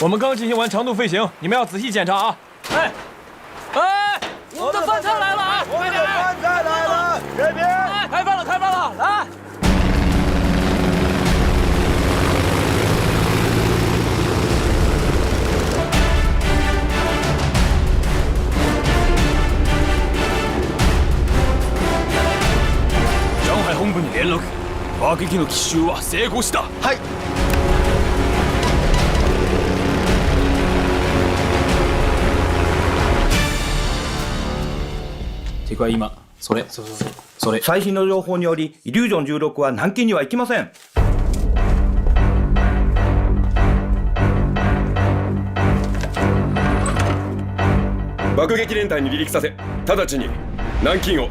我们刚进行完长途飞行，你们要仔细检查啊！哎，哎，我们的饭菜来了啊！我们的饭菜来了，这边开饭了，开饭了，来！上海本部に連絡。爆撃の奇襲は成功した。はい。敵は今、それ。最新の情報により、イリュージョン16は南京には行きません。爆撃連隊に離陸させ、直ちに南京を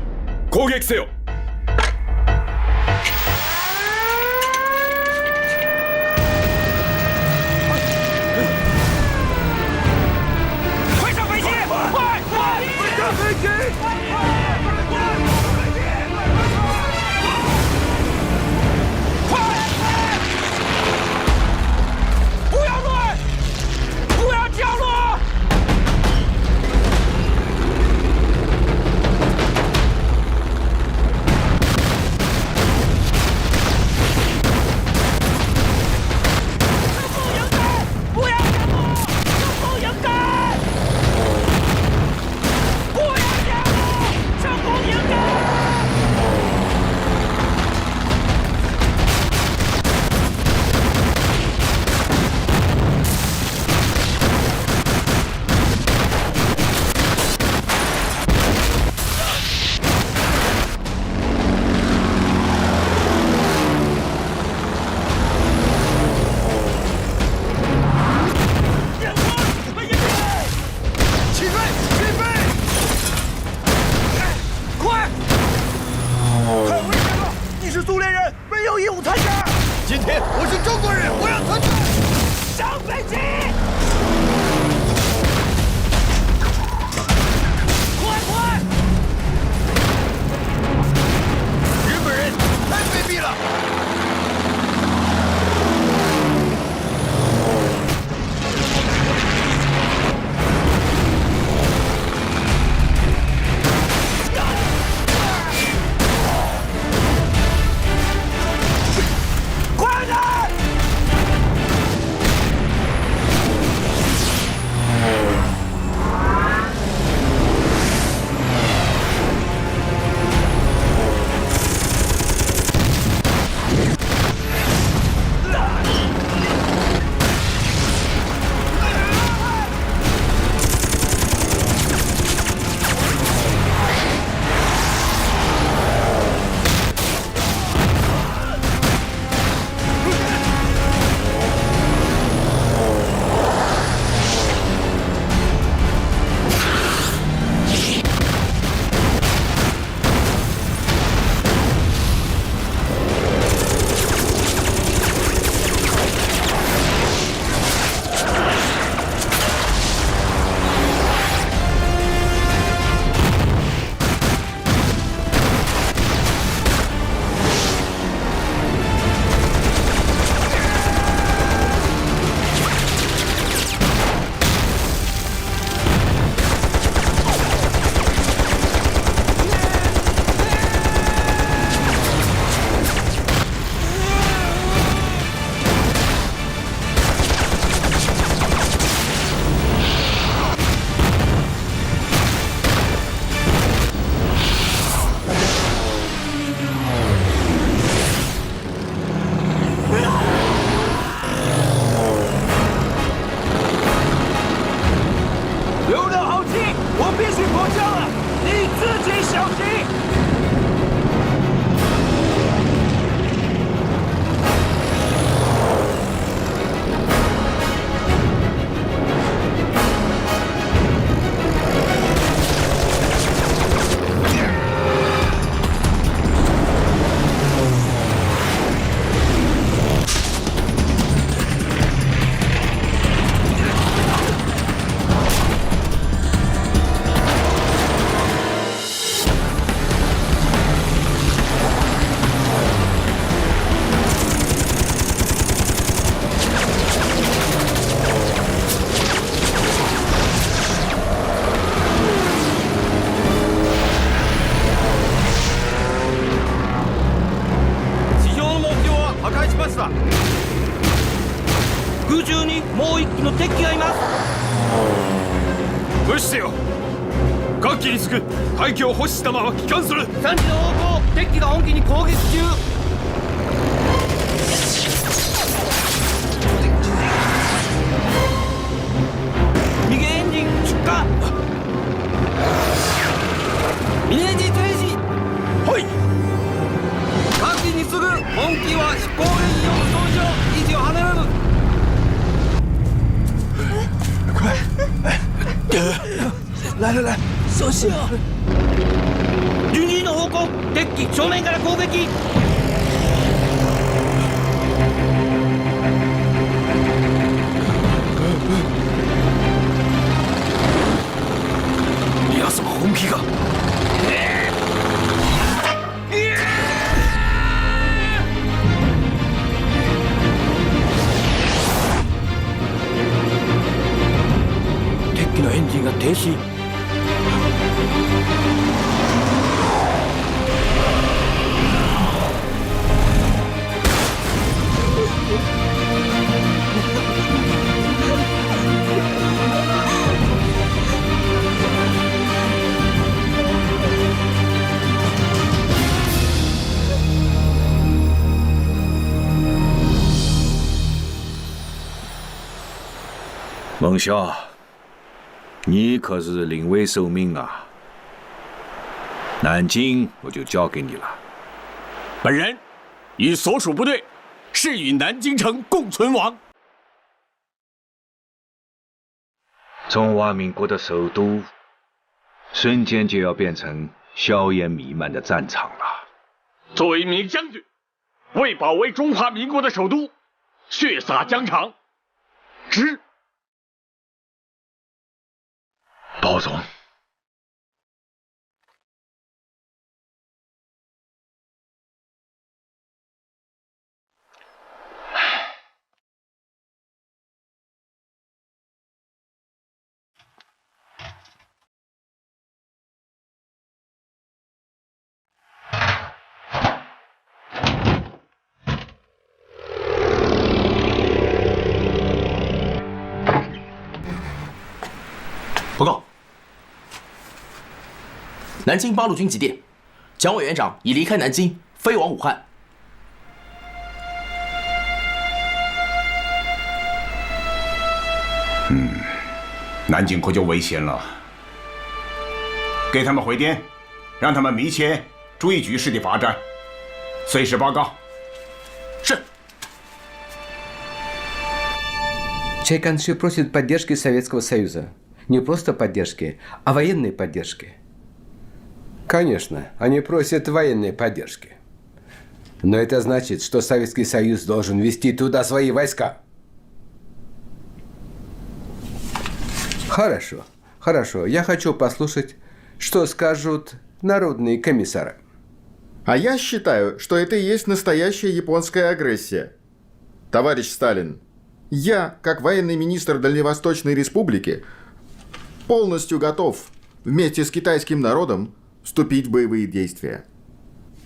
攻撃せよ。快上飞机！快！快上飞机！不要乱！不要降落！不要降落！成功迎战！不要降落！成功迎战！起飞！起飞！快！太危险了！你是苏联人，没有义务参加。今天我是中国人，我要参加。上飞机！快！日本人太卑鄙了。快点！機の敵機がいます。無視せよ。各機につく。排気を保持したまま帰還する。3時の方向、敵機が本機に攻撃中。右エンジン出火。右エンジン停止。はい。各機にすぐ本機は飛行レインを操縦、維持を離れる。来来来，小心啊12の方向、敵機正面から攻撃。リア様本気が。敵機のエンジンが停止。孟晓，你可是临危受命啊！南京我就交给你了。本人与所属部队誓与南京城共存亡。中华民国的首都，瞬间就要变成硝烟弥漫的战场了。作为一名将军，为保卫中华民国的首都，血洒疆场，值。保总，报告。南京八路军急电，蒋委员长已离开南京，飞往武汉。南京可就危险了，给他们回电，让他们密切注意局势的发展，随时报告。是。Чайканши просит поддержки Советского Союза. Не просто поддержки, а военной поддержки. Конечно, они просят военной поддержки. Но это значит, что Советский Союз должен вести туда свои войска. Хорошо, хорошо. Я хочу послушать, что скажут народные комиссары. А я считаю, что это и есть настоящая японская агрессия. Товарищ Сталин, я, как военный министр Дальневосточной Республики, полностью готов вместе с китайским народом вступить в боевые действия.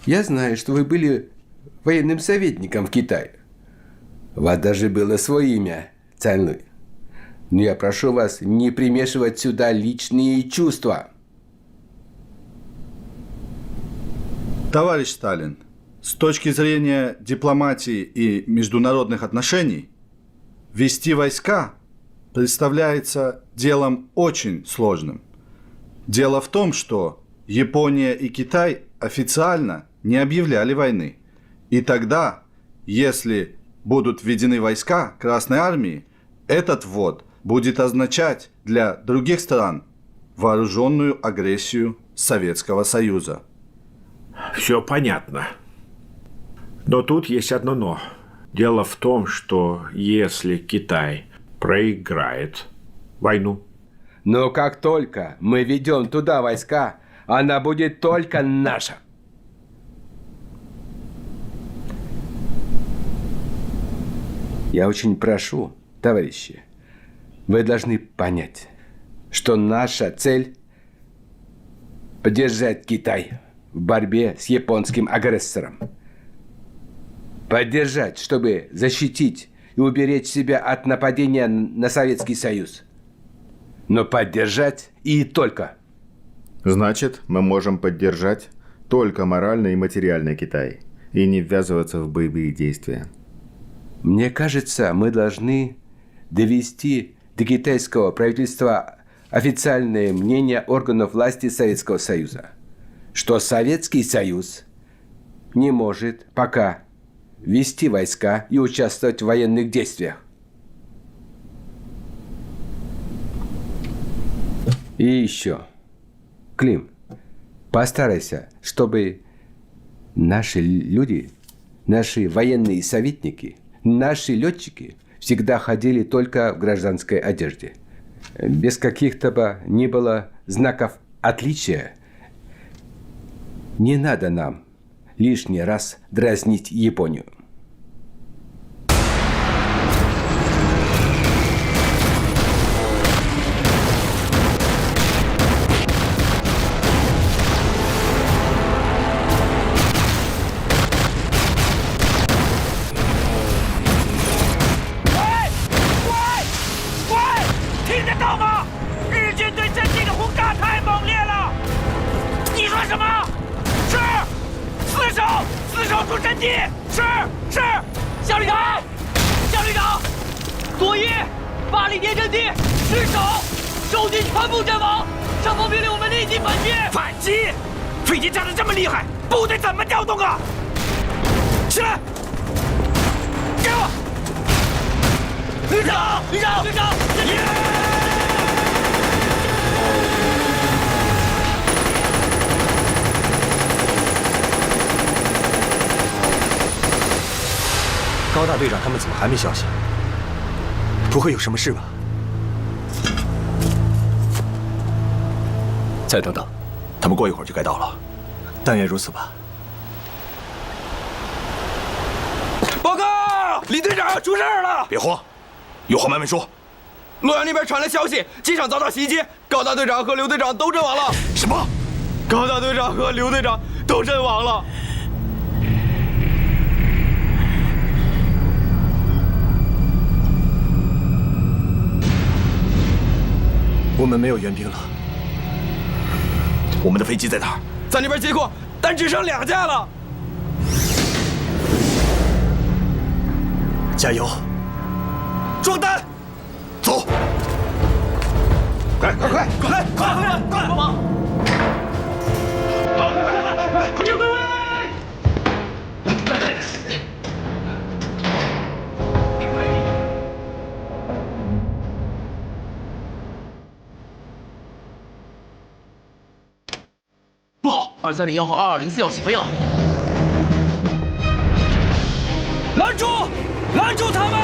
Я знаю, что вы были военным советником в Китае. У вас даже было свое имя – Цянлы. Но я прошу вас не примешивать сюда личные чувства. Товарищ Сталин, с точки зрения дипломатии и международных отношений, вести войска представляется делом очень сложным. Дело в том, что Япония и Китай официально не объявляли войны. И тогда, если будут введены войска Красной Армии, этот ввод будет означать для других стран вооруженную агрессию Советского Союза. Все понятно. Но тут есть одно «но». Дело в том, что если Китай проиграет войну... Но как только мы ведем туда войска, она будет только наша. Я очень прошу, товарищи, вы должны понять, что наша цель – поддержать Китай в борьбе с японским агрессором. Поддержать, чтобы защитить и уберечь себя от нападения на Советский Союз. Но поддержать и только. Значит, мы можем поддержать только морально и материально Китай и не ввязываться в боевые действия. Мне кажется, мы должны довести до китайского правительства официальное мнение органов власти Советского Союза, что Советский Союз не может пока вести войска и участвовать в военных действиях. И еще, Клим, постарайся, чтобы наши люди, наши военные советники, наши летчики всегда ходили только в гражданской одежде. Без каких-то бы ни было знаков отличия. Не надо нам лишний раз дразнить Японию.高大队长他们怎么还没消息？不会有什么事吧？再等等，他们过一会儿就该到了。但愿如此吧。报告，李队长出事了！别慌，有话慢慢说。洛阳那边传来消息，机场遭到袭击，高大队长和刘队长都阵亡了。什么？高大队长和刘队长都阵亡了。我们没有援兵了。我们的飞机在哪儿？在那边接过，但只剩2架了。加油！装弹！走！快！帮忙！救命！报，230-1号2204要起飞了！拦住！拦住他们！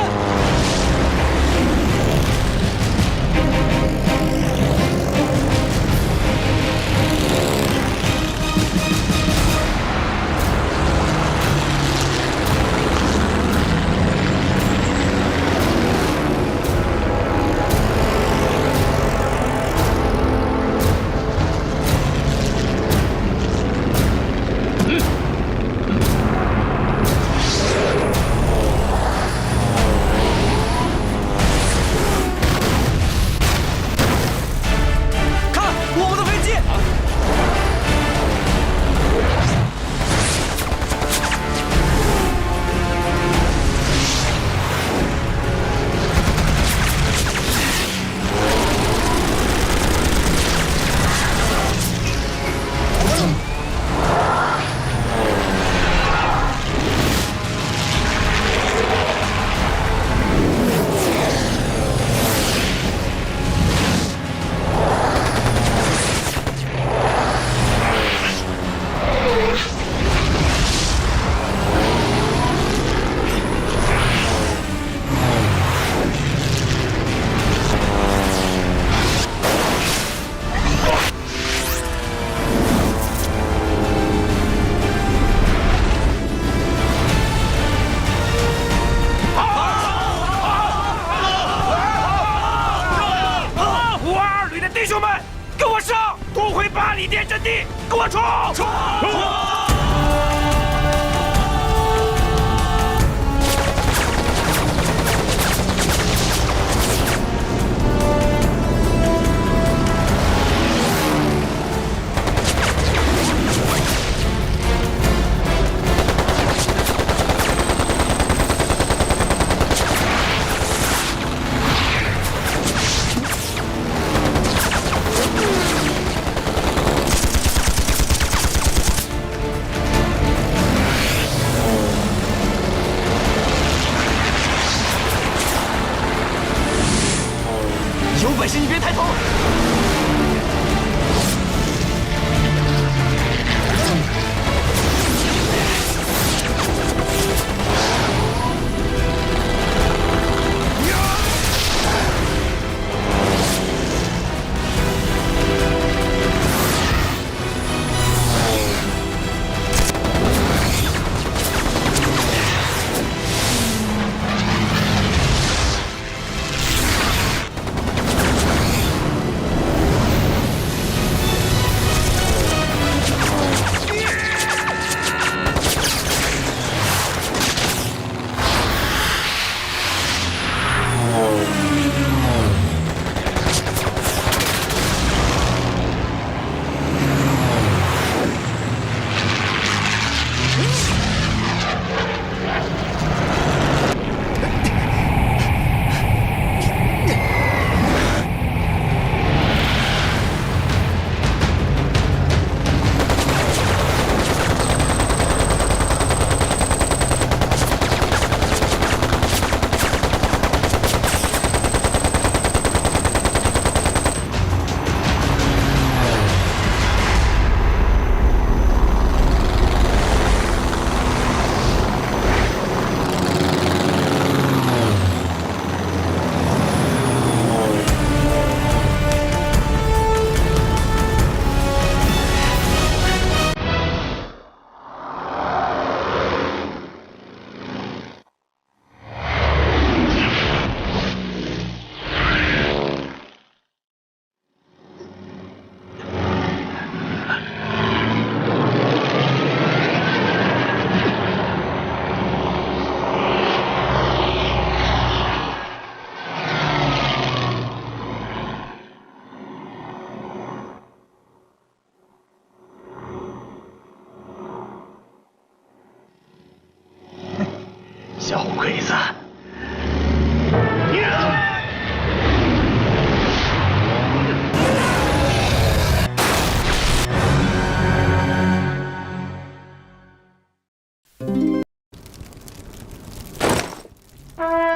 小鬼子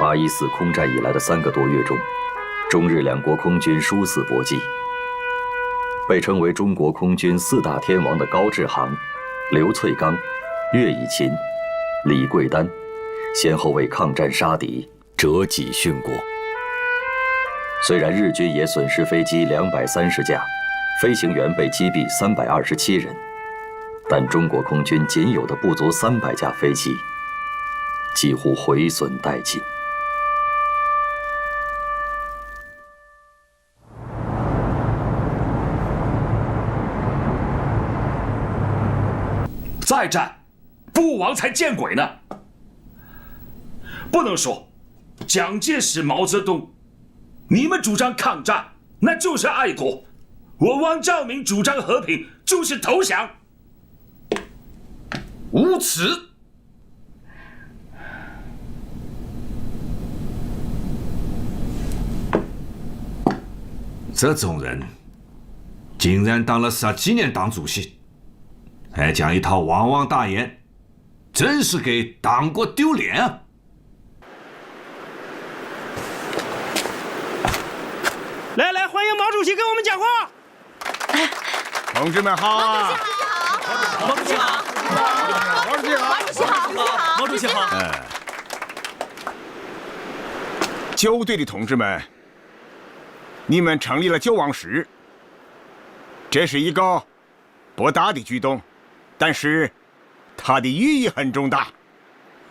！814空战以来的3个多月中，中日两国空军殊死搏击。被称为中国空军4大天王的高志航、刘粹刚、乐以琴、李桂丹，先后为抗战杀敌，折戟殉国。虽然日军也损失飞机230架，飞行员被击毙327人，但中国空军仅有的不足300架飞机，几乎毁损殆尽。再战，不亡才见鬼呢！不能说蒋介石、毛泽东，你们主张抗战，那就是爱国；我汪兆铭主张和平，就是投降。无耻！这种人，竟然当了10几年党主席，还讲一套汪汪大言，真是给党国丢脸啊！来，欢迎毛主席跟我们讲话。同志们好！毛主席好！毛主席好！毛主席好！毛主席好！纠队的同志们，你们成立了救亡室，这是一个不大的举动，但是它的意义很重大。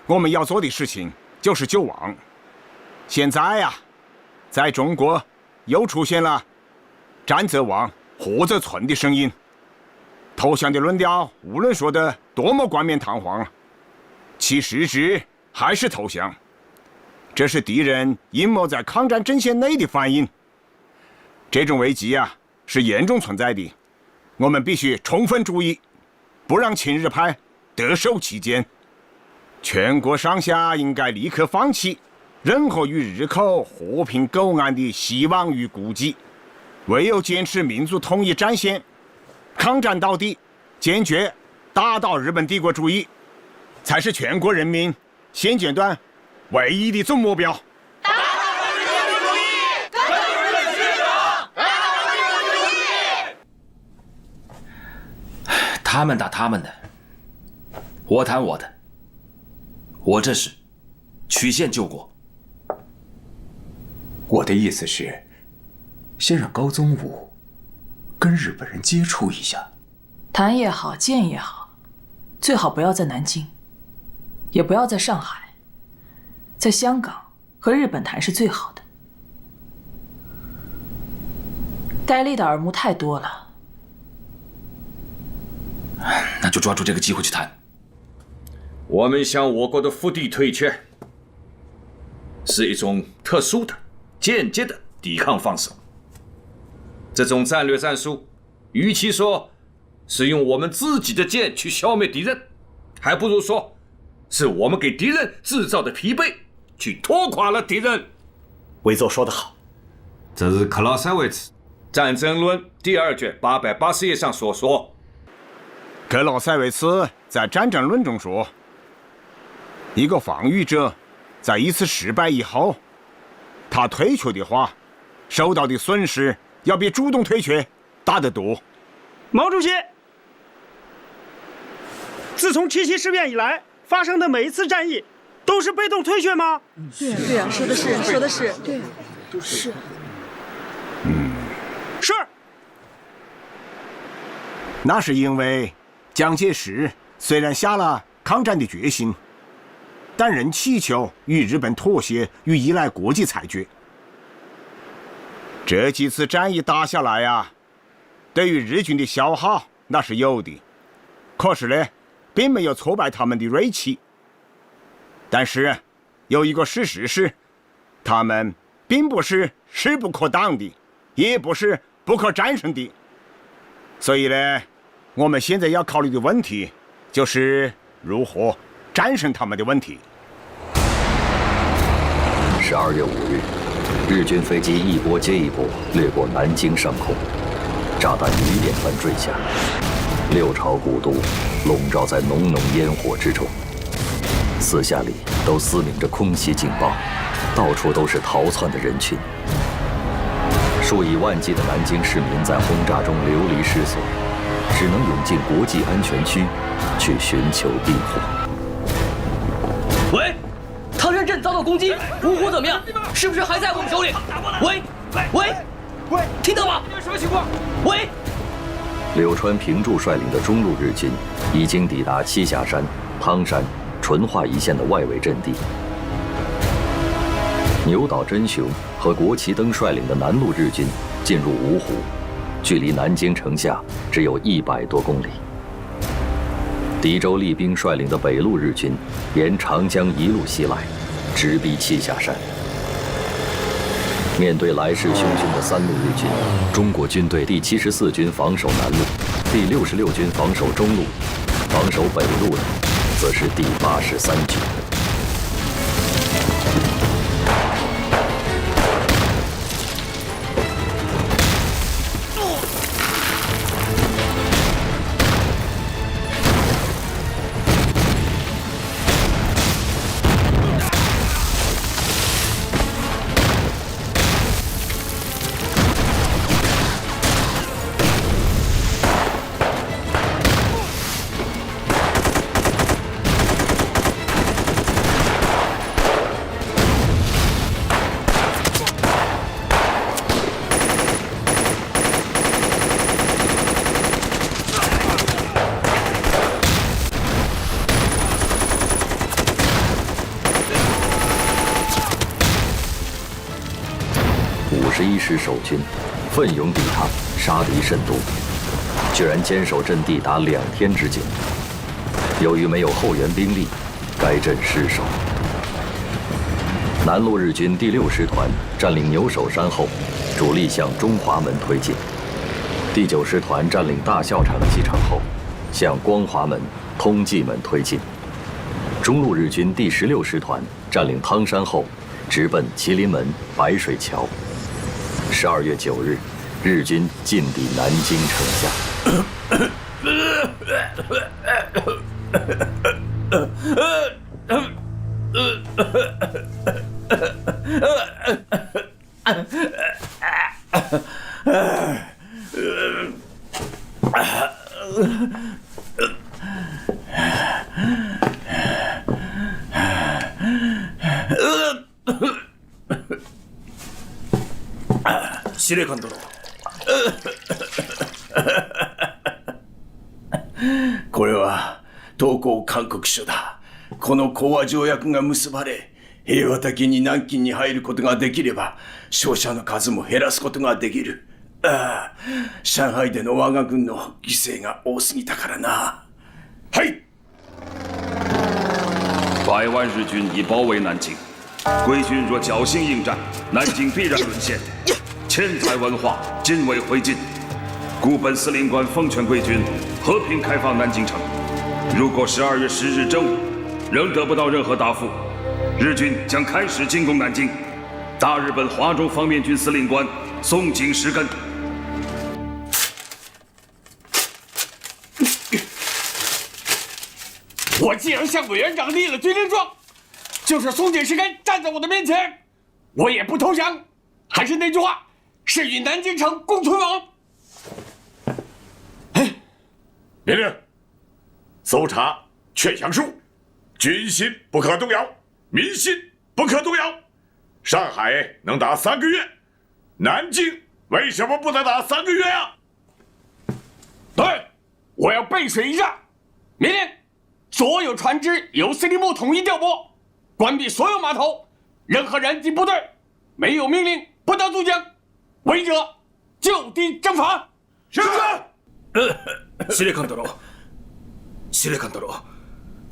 我们要做的事情就是救亡。现在呀，在中国又出现了战则亡，祸则存的声音。投降的论调无论说的多么冠冕堂皇，其实质还是投降。这是敌人阴谋在抗战阵线内的反应。这种危机啊，是严重存在的，我们必须充分注意，不让亲日派得手其间。全国上下应该立刻放弃任何与日寇和平苟安的希望与估计，唯有坚持民族统一战线，抗战到底，坚决打倒日本帝国主义，才是全国人民现阶段唯一的总目标。他们打他们的，我谈我的。我这是曲线救国。我的意思是，先让高宗武跟日本人接触一下。谈也好，见也好，最好不要在南京，也不要在上海，在香港和日本谈是最好的。戴笠的耳目太多了，那就抓住这个机会去谈。我们向我国的腹地退却，是一种特殊的、间接的抵抗方式。这种战略战术，与其说是用我们自己的剑去消灭敌人，还不如说是我们给敌人制造的疲惫去拖垮了敌人。韦总说得好，这是克劳塞维茨《战争论》第2卷880页上所说。克劳塞维茨在《战争论》中说，一个防御者在一次失败以后，他退却的话，受到的损失要比主动退却大得多。毛主席，自从七七事变以来发生的每一次战役，都是被动退却吗？对啊，说的是，对，是。是。那是因为蒋介石虽然下了抗战的决心，但仍祈求与日本妥协与依赖国际裁决。这几次战役打下来啊，对于日军的消耗那是有的，可是呢，并没有挫败他们的锐气。但是有一个事实是，他们并不是势不可挡的，也不是不可战胜的。所以呢，我们现在要考虑的问题就是如何战胜他们的问题。12月5日，日军飞机一波接一波掠过南京上空，炸弹雨点般坠下，六朝古都笼罩在浓浓烟火之中，四下里都嘶鸣着空袭警报，到处都是逃窜的人群。数以万计的南京市民在轰炸中流离失所，只能涌进国际安全区去寻求庇护。喂，汤山镇遭到攻击，芜湖怎么样？是不是还在我们手里？喂，听到吗？什么情况？喂。柳川平助率领的中路日军已经抵达栖霞山、汤山、淳化一线的外围阵地。牛岛真雄和国旗登率领的南路日军进入芜湖，距离南京城下只有100多公里。狄州立兵率领的北路日军沿长江一路西来，直逼栖霞山。面对来势汹汹的3路日军，中国军队第74军防守南路，第66军防守中路，防守北路的则是第83军。51师守军奋勇抵抗，杀敌甚多，居然坚守阵地达2天之久。由于没有后援兵力，该阵失守。南路日军第6师团占领牛首山后，主力向中华门推进；第9师团占领大校场机场后，向光华门、通济门推进。中路日军第16师团占领汤山后，直奔麒麟门、白水桥。12月9日，日军进抵南京城下。司令官殿。これは東江勧告書だ。この講和条約が結ばれ、平和的に南京に入ることができれば、傷者の数も減らすことができる。ああ、上海での我が軍の犠牲が多すぎたからな。はい！100万日军已包围南京，贵军若侥幸应战，南京必然沦陷，千载文化尽为灰烬。故本司令官奉劝贵军和平开放南京城。如果12月10日正午仍得不到任何答复，日军将开始进攻南京。大日本华中方面军司令官松井石根。我既然向委员长立了军令状，就是松井石根站在我的面前，我也不投降。还是那句话，是与南京城共存亡。命令：搜查劝降书，军心不可动摇，民心不可动摇。上海能打3个月，南京为什么不能打3个月啊？对，我要背水一战。命令：所有船只由司令部统一调拨，关闭所有码头，任何人及部队没有命令不得渡江，违者就地正法。是。司令官殿、司令官殿、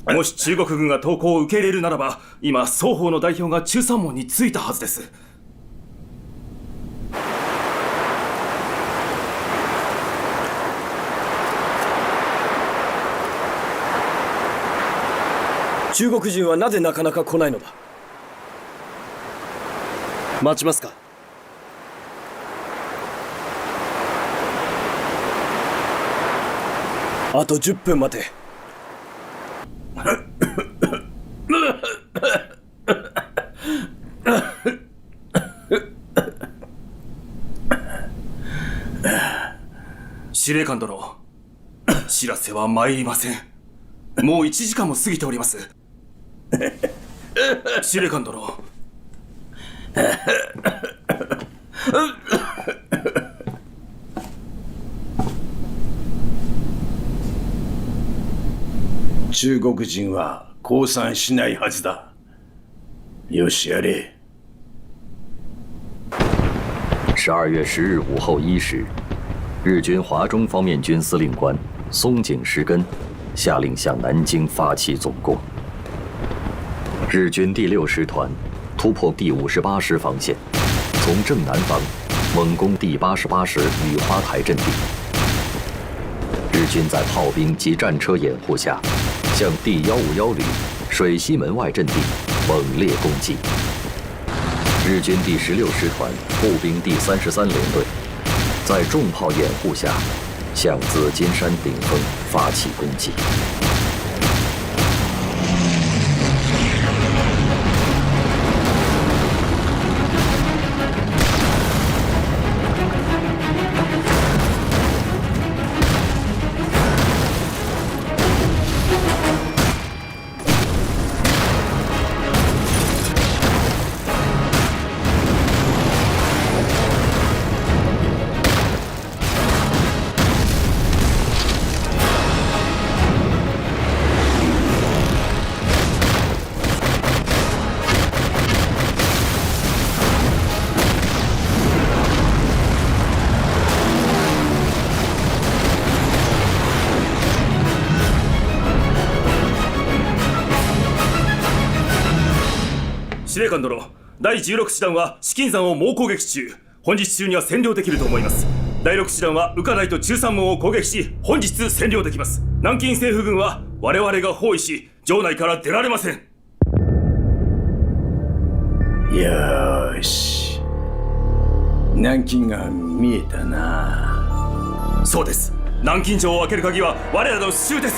もし中国軍が投降を受け入れるならば、今双方の代表が中山門に着いたはずです。中国人はなぜなかなか来ないのだ。待ちますか。あと10分待て。司令官殿、知らせは参りません。もう1時間も過ぎております。司令官殿。中国人は降参しないはずだ。よしやれ。12月10日午后1时，日军华中方面军司令官松井石根下令向南京发起总攻。日军第6师团突破第58师防线，从正南方猛攻第88师雨花台阵地。日军在炮兵及战车掩护下，向第151旅水西门外阵地猛烈攻击。日军第16师团步兵第33联队在重炮掩护下，向紫金山顶峰发起攻击。司令官殿、第16師団は紫金山を猛攻撃中。本日中には占領できると思います。第6師団は宇海台と中山門を攻撃し、本日占領できます。南京政府軍は我々が包囲し、城内から出られません。よーし。南京が見えたな。そうです。南京城を開ける鍵は我らの手中です。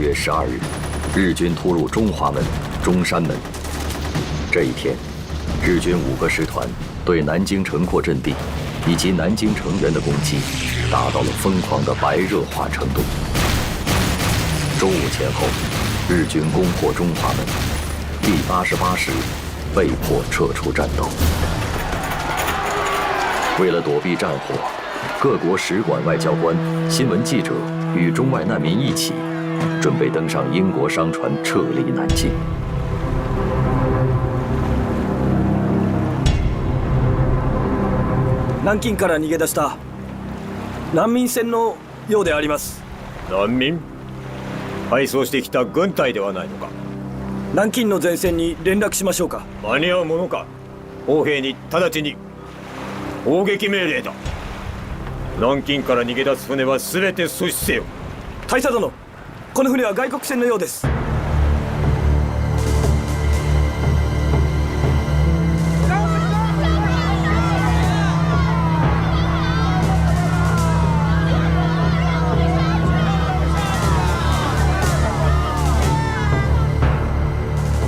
月12日，日军突入中华门、中山门。这一天，日军5个师团对南京城廓阵地以及南京城垣的攻击达到了疯狂的白热化程度。中午前后，日军攻破中华门，第88师被迫撤出战斗。为了躲避战火，各国使馆外交官、新闻记者与中外难民一起，准备登上英国商船撤离南京。南京から逃げ出した難民船のようであります。難民？配送してきた軍隊ではないのか。南京の前線に連絡しましょうか。間に合うものか。砲兵に直ちに砲撃命令だ。南京から逃げ出す船は全て阻止せよ。大佐殿、この船は外国船のようです。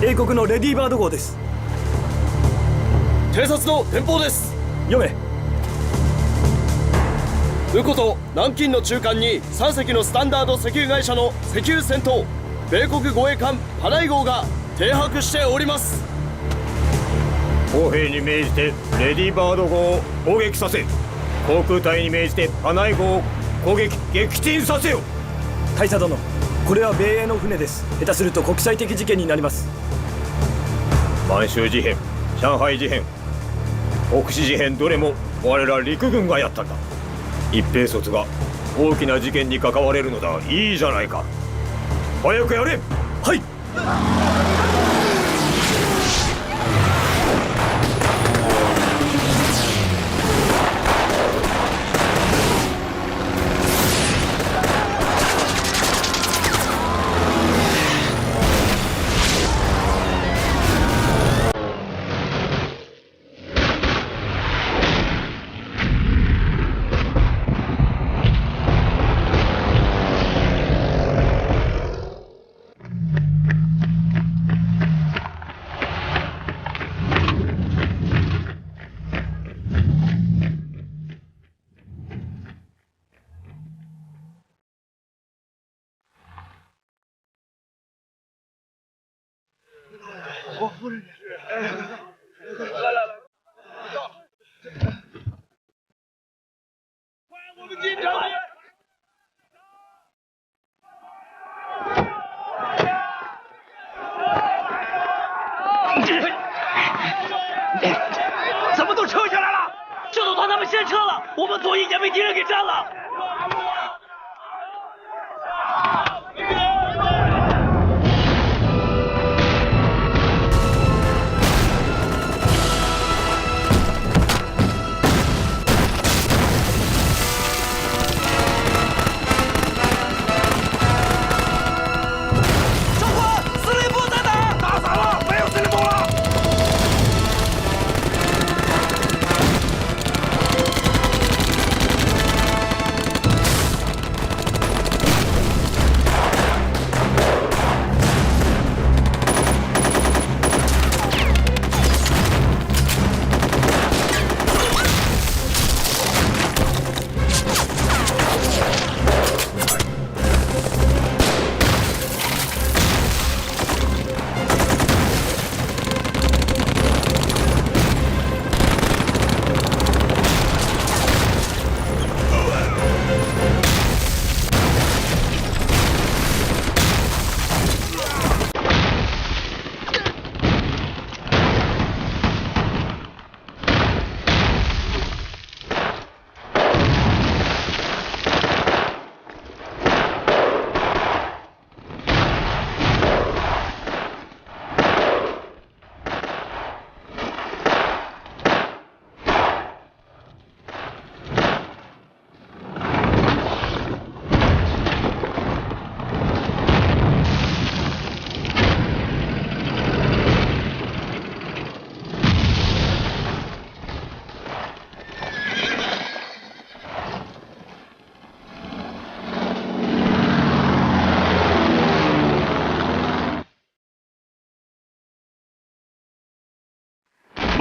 英国のレディーバード号です。偵察の電報です。読め。ウコと南京の中間に3隻のスタンダード石油会社の石油船と米国護衛艦パナイ号が停泊しております。砲兵に命じてレディーバード号を砲撃させ、航空隊に命じてパナイ号を攻撃撃沈させよ。大佐殿、これは米英の船です。下手すると国際的事件になります。満州事変、上海事変、北市事変、どれも我ら陸軍がやったんだ。一兵卒が大きな事件に関われるのだ。いいじゃないか。早くやれ。はい。怎么都撤下来了？这艘团他们先撤了，我们左翼也被敌人给占了。长官，司令部在哪？打散了，没有司令部了。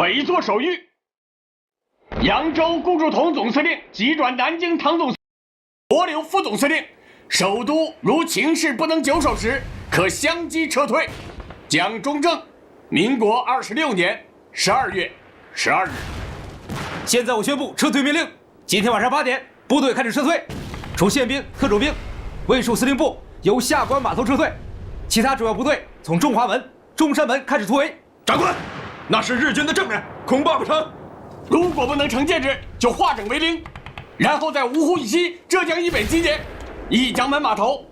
委座手谕：扬州顾祝同总司令急转南京唐总司令罗留副总司令，首都如情势不能久守时，可相机撤退。蒋中正，民国26年12月12日。现在我宣布撤退命令：今天晚上8点，部队开始撤退。除宪兵、特种兵，卫戍司令部由下关码头撤退，其他主要部队从中华门、中山门开始突围。长官，那是日军的正面，恐怕不成。如果不能成建制，就化整为零，然后在芜湖以西、浙江以北集结，一江门码头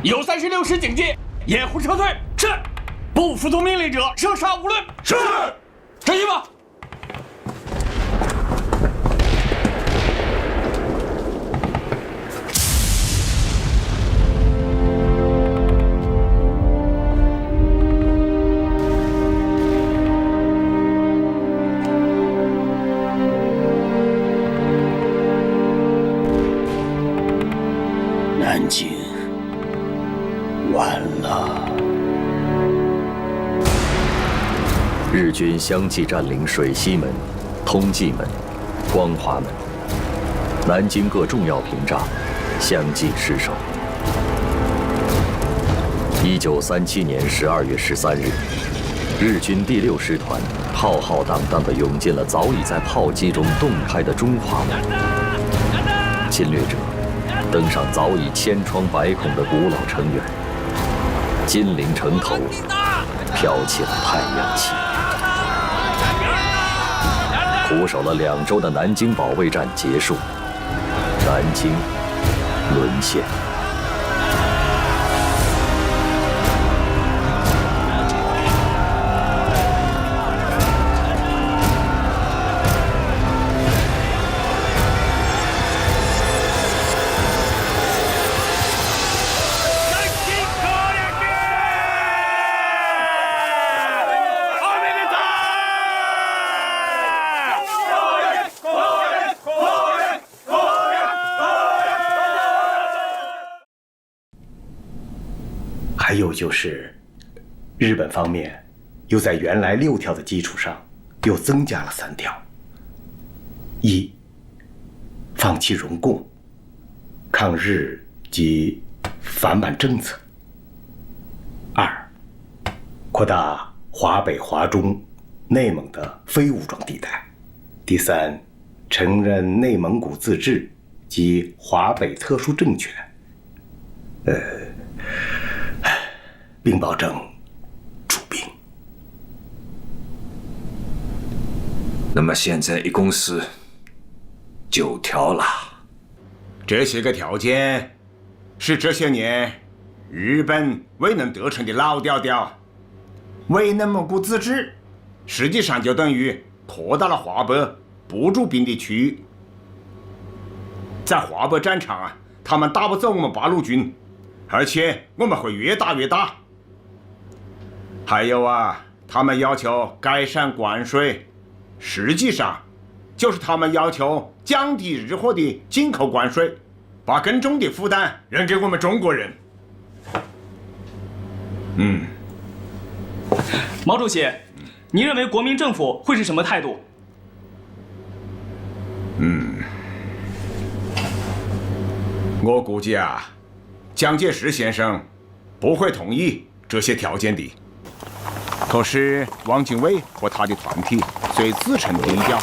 有36师警戒，掩护撤退。是，不服从命令者射杀无论。是，陈一吧。南京完了。日军相继占领水西门、通济门、光华门，南京各重要屏障相继失守。1937年12月13日，日军第6师团浩浩荡荡地涌进了早已在炮击中洞开的中华门，侵略者登上早已千疮百孔的古老城垣，金陵城头飘起了太阳旗。苦守了2周的南京保卫战结束，南京沦陷。还有就是，日本方面又在原来6条的基础上，又增加了3条：一、放弃容共、抗日及反满政策；二、扩大华北、华中、内蒙的非武装地带；第三，承认内蒙古自治及华北特殊政权。并保证驻兵。那么现在一共是9条了。这些个条件是这些年日本未能得逞的老调调。为内蒙古自治，实际上就等于扩大了华北不驻兵的区域。在华北战场啊，他们打不走我们八路军，而且我们会越打越大。还有啊，他们要求改善关税，实际上就是他们要求降低日货的进口关税，把更重的负担扔给我们中国人。毛主席，你认为国民政府会是什么态度？我估计啊，蒋介石先生不会同意这些条件的。可是汪精卫和他的团体虽自称低调，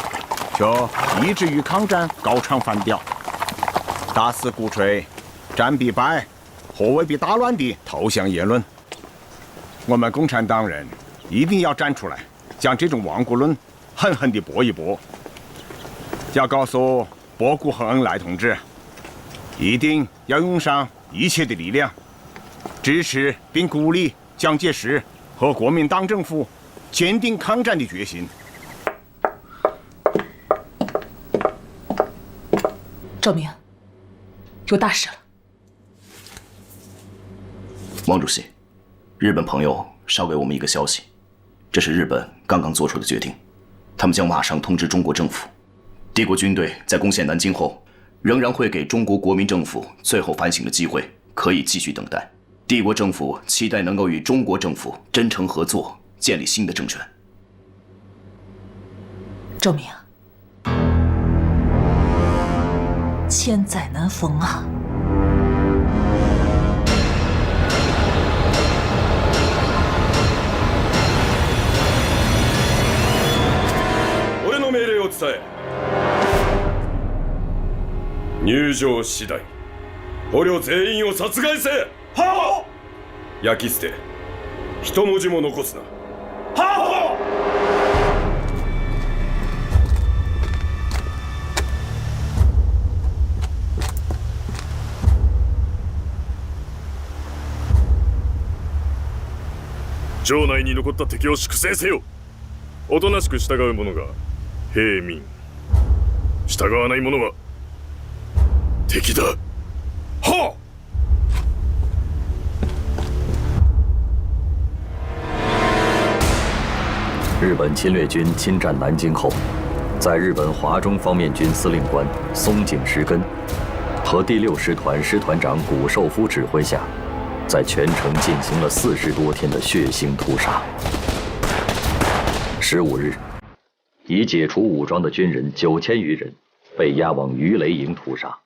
却一直与抗战高唱反调，大肆鼓吹战必败、和未必大乱的投降言论。我们共产党人一定要站出来，将这种亡国论狠狠地驳一驳。要告诉薄谷和恩来同志，一定要用上一切的力量，支持并鼓励蒋介石和国民党政府坚定抗战的决心。赵明，有大事了。王主席，日本朋友捎给我们一个消息，这是日本刚刚做出的决定，他们将马上通知中国政府，帝国军队在攻陷南京后，仍然会给中国国民政府最后反省的机会，可以继续等待。帝国政府期待能够与中国政府真诚合作，建立新的政权。周明，千载难逢啊！俺の命令を伝え。入場次第捕虜全員を殺害せ。はっ。焼き捨て、一文字も残すな。はっ。城内に残った敵を粛清せよ。おとなしく従う者が平民、従わない者は敵だ。はっ。日本侵略军侵占南京后，在日本华中方面军司令官松井石根和第6师团师团长谷寿夫指挥下，在全城进行了40多天的血腥屠杀。15日，已解除武装的军人9000余人被押往鱼雷营屠杀。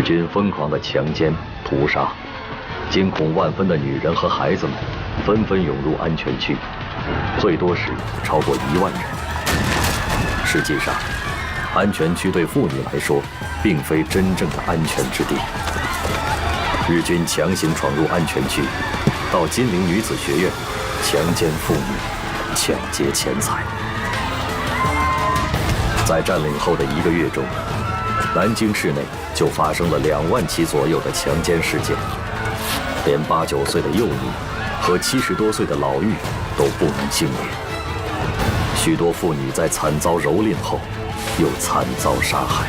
日军疯狂的强奸、屠杀，惊恐万分的女人和孩子们纷纷涌入安全区，最多时超过1万人。实际上，安全区对妇女来说，并非真正的安全之地。日军强行闯入安全区，到金陵女子学院，强奸妇女，抢劫钱财。在占领后的1个月中，南京市内就发生了2万起左右的强奸事件，连8、9岁的幼女和70多岁的老妪都不能幸免。许多妇女在惨遭蹂躏后，又惨遭杀害。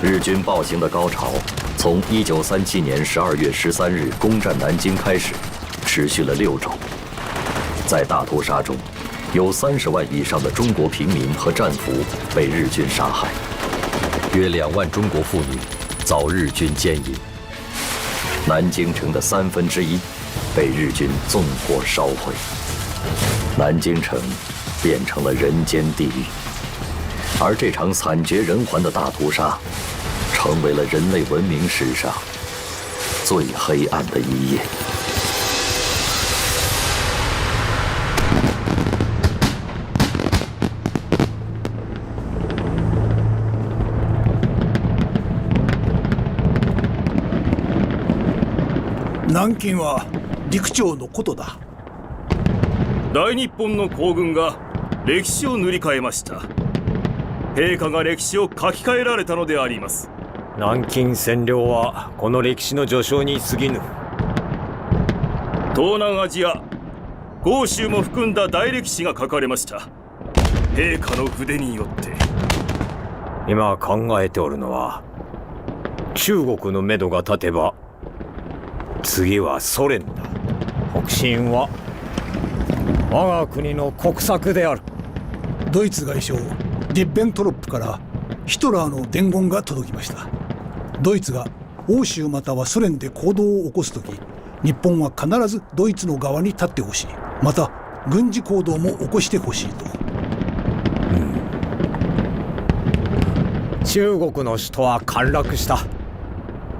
日军暴行的高潮从1937年12月13日攻占南京开始，持续了6周。在大屠杀中，有30万以上的中国平民和战俘被日军杀害，约2万中国妇女遭日军奸淫。南京城的1/3被日军纵火烧毁，南京城变成了人间地狱。而这场惨绝人寰的大屠杀，成为了人类文明史上最黑暗的一页。南京は陸長のことだ。大日本の皇軍が歴史を塗り替えました。陛下が歴史を書き換えられたのであります。南京占領はこの歴史の序章に過ぎぬ。東南アジア、豪州も含んだ大歴史が書かれました。陛下の筆によって。今考えておるのは、中国のめどが立てば次はソ連だ。北進は我が国の国策である。ドイツ外相リッベントロップからヒトラーの伝言が届きました。ドイツが欧州またはソ連で行動を起こすとき、日本は必ずドイツの側に立ってほしい。また軍事行動も起こしてほしいと。中国の首都は陥落した。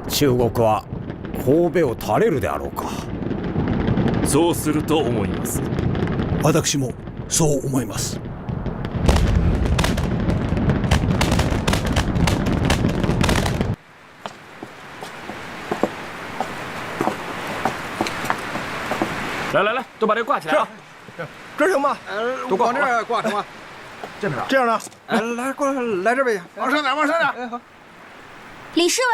中国は神戸を垂れるであろうか。そうすると思います。私もそう思います。来来来，都把这个挂起来。是，这行吗？都往这儿挂成吗？这边。这样呢？来，过来，来这边，往上点，往上点。哎，好。李侍卫，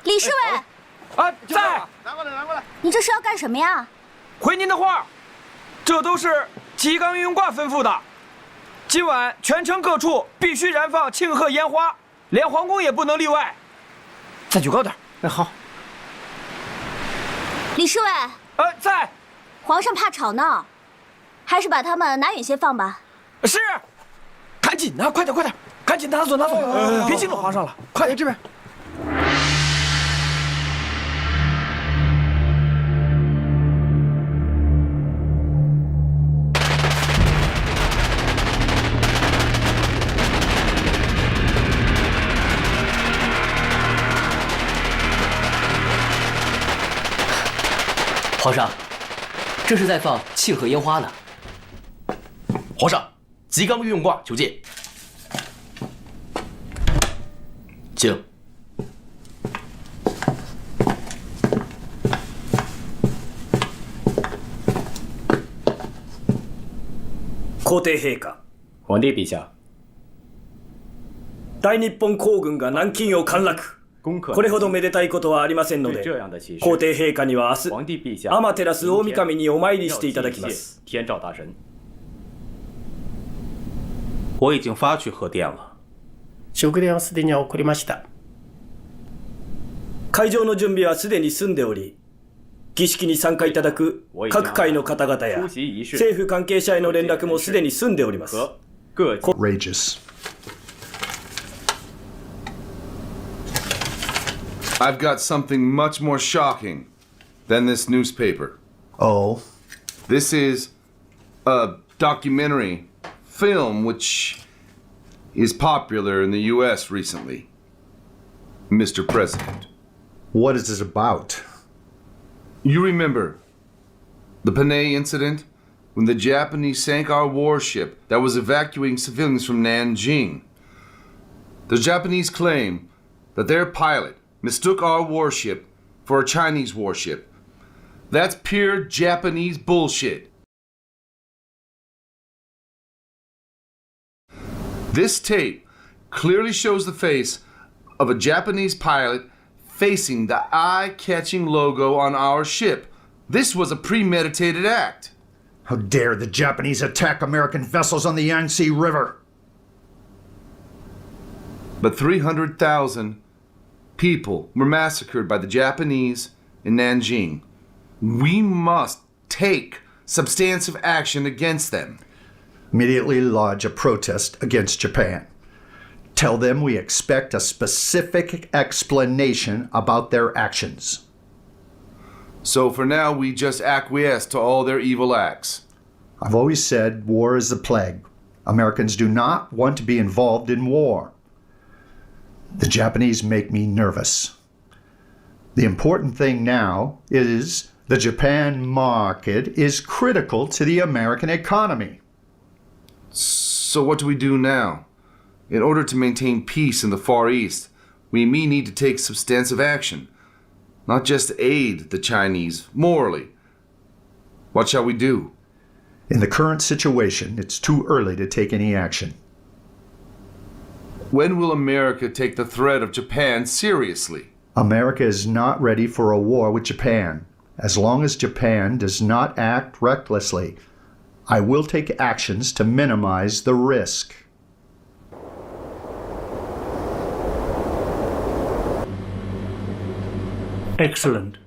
李侍卫，啊，在。拿过来，拿过来。你这是要干什么呀？回您的话，这都是吉冈运挂吩咐的。今晚全城各处必须燃放庆贺烟花，连皇宫也不能例外。再举高点。哎，好。李侍卫。在。皇上怕吵闹，还是把他们拿远些放吧。是。赶紧的，快点，快点，赶紧拿走，拿走，别惊了皇上了。快点，这边。皇上，这是在放庆贺烟花呢。皇上，吉冈御用挂求见。请。皇帝陛下。皇帝陛下。大日本皇軍が南京を陥落。これほどめでたいことはありませんので、皇帝陛下には明日、天照大神にお参りしていただきます。天照大神。我已经发去贺电了。祝電はすでに送りました。会場の準備はすでに済んでおり、儀式に参加いただく各界の方々や政府関係者への連絡もすでに済んでおります。Outrageous. I've got something much more shocking than this newspaper. Oh? This is a documentary film which is popular in the US recently. Mr. President. What is this about? You remember the Panay incident when the Japanese sank our warship that was evacuating civilians from Nanjing? The Japanese claim that their pilot mistook our warship for a Chinese warship. That's pure Japanese bullshit. This tape clearly shows the face of a Japanese pilot facing the eye-catching logo on our ship. This was a premeditated act. How dare the Japanese attack American vessels on the Yangtze River? But 300,000 people were massacred by the Japanese in Nanjing. We must take substantive action against them. Immediately lodge a protest against Japan. Tell them we expect a specific explanation about their actions. So for now, we just acquiesce to all their evil acts. I've always said war is a plague. Americans do not want to be involved in war. The Japanese make me nervous. The important thing now is the Japan market is critical to the American economy. So what do we do now? In order to maintain peace in the Far East, we may need to take substantive action, not just aid the Chinese morally. What shall we do? In the current situation, it's too early to take any action. When will America take the threat of Japan seriously? America is not ready for a war with Japan. As long as Japan does not act recklessly, I will take actions to minimize the risk. Excellent.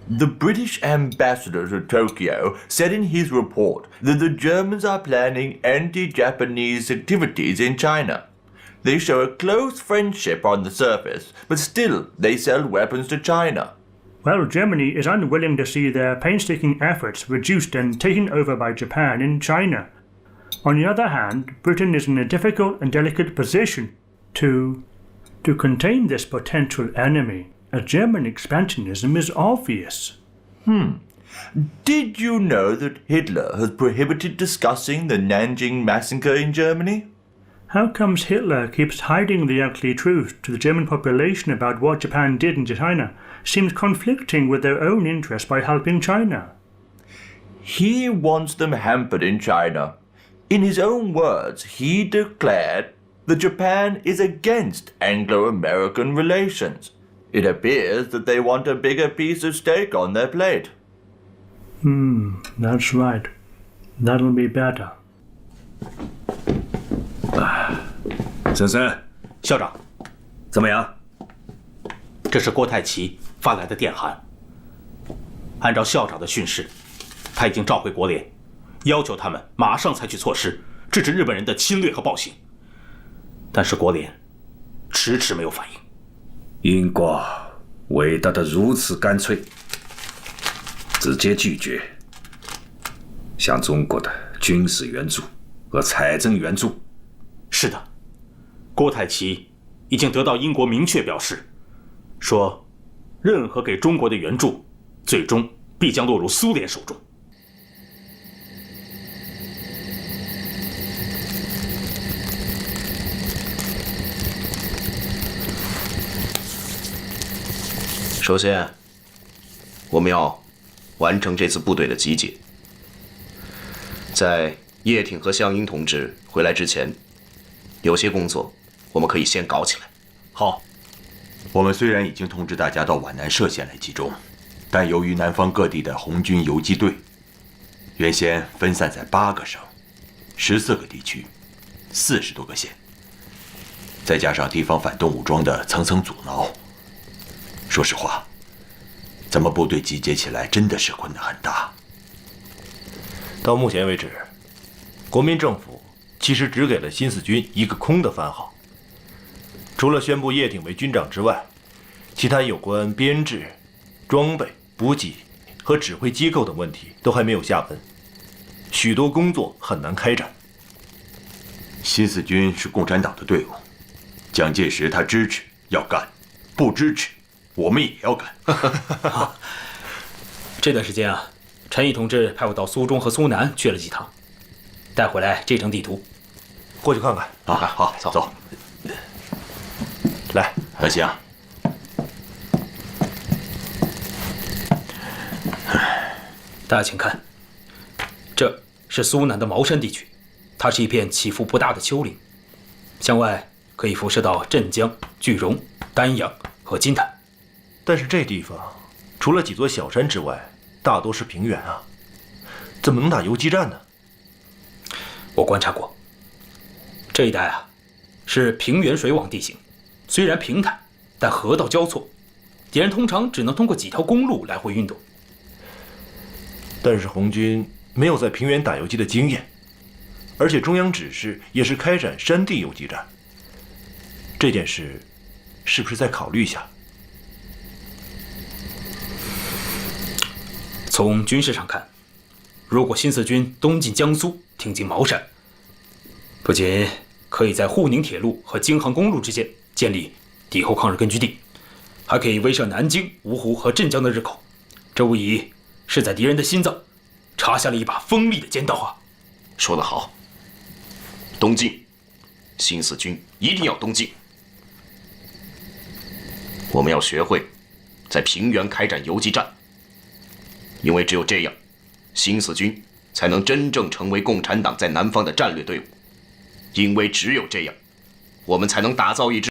The British ambassador to Tokyo said in his report that the Germans are planning anti-Japanese activities in China. they show a close friendship on the surface, but still they sell weapons to China. Well, Germany is unwilling to see their painstaking efforts reduced and taken over by Japan in China. On the other hand, Britain is in a difficult and delicate position to contain this potential enemy, as German expansionism is obvious. Did you know that Hitler has prohibited discussing the Nanjing massacre in Germany? How comes Hitler keeps hiding the ugly truth to the German population about what Japan did in China? Seems conflicting with their own interest by helping China. He wants them hampered in China. In his own words, he declared that Japan is against Anglo-American relations. It appears that they want a bigger piece of steak on their plate. That's right. That'll be better. 森森，校长，怎么样？这是郭太奇发来的电函。按照校长的训示，他已经召回国联，要求他们马上采取措施，制止日本人的侵略和暴行。但是国联迟迟没有反应。英国回答得如此干脆，直接拒绝向中国的军事援助和财政援助。是的，郭太奇已经得到英国明确表示，说任何给中国的援助，最终必将落入苏联手中。首先，我们要完成这次部队的集结。在叶挺和项英同志回来之前，有些工作我们可以先搞起来。好，我们虽然已经通知大家到皖南歙县来集中，但由于南方各地的红军游击队原先分散在8个省、14个地区、40多个县，再加上地方反动武装的层层阻挠，说实话，咱们部队集结起来真的是困难很大。到目前为止，国民政府其实只给了新四军一个空的番号，除了宣布叶挺为军长之外，其他有关编制、装备、补给和指挥机构等问题都还没有下文，许多工作很难开展。新四军是共产党的队伍，蒋介石他支持要干，不支持我们也要干。这段时间啊，陈毅同志派我到苏中和苏南去了几趟，带回来这张地图，过去看看。好，走。来，德行。大家请看，这是苏南的茅山地区，它是一片起伏不大的丘陵，向外可以辐射到镇江、句容、丹阳和金坛。但是这地方除了几座小山之外，大多是平原啊，怎么能打游击战呢？我观察过，这一带啊是平原水网地形，虽然平坦，但河道交错，敌人通常只能通过几条公路来回运动。但是红军没有在平原打游击的经验，而且中央指示也是开展山地游击战，这件事是不是再考虑一下？从军事上看，如果新四军东进江苏，挺进茅山，不仅可以在沪宁铁路和京杭公路之间建立敌后抗日根据地，还可以威慑南京、芜湖和镇江的日寇。这无疑是在敌人的心脏插下了一把锋利的尖刀啊！说得好，东进，新四军一定要东进。我们要学会在平原开展游击战。因为只有这样，新四军才能真正成为共产党在南方的战略队伍。因为只有这样，我们才能打造一支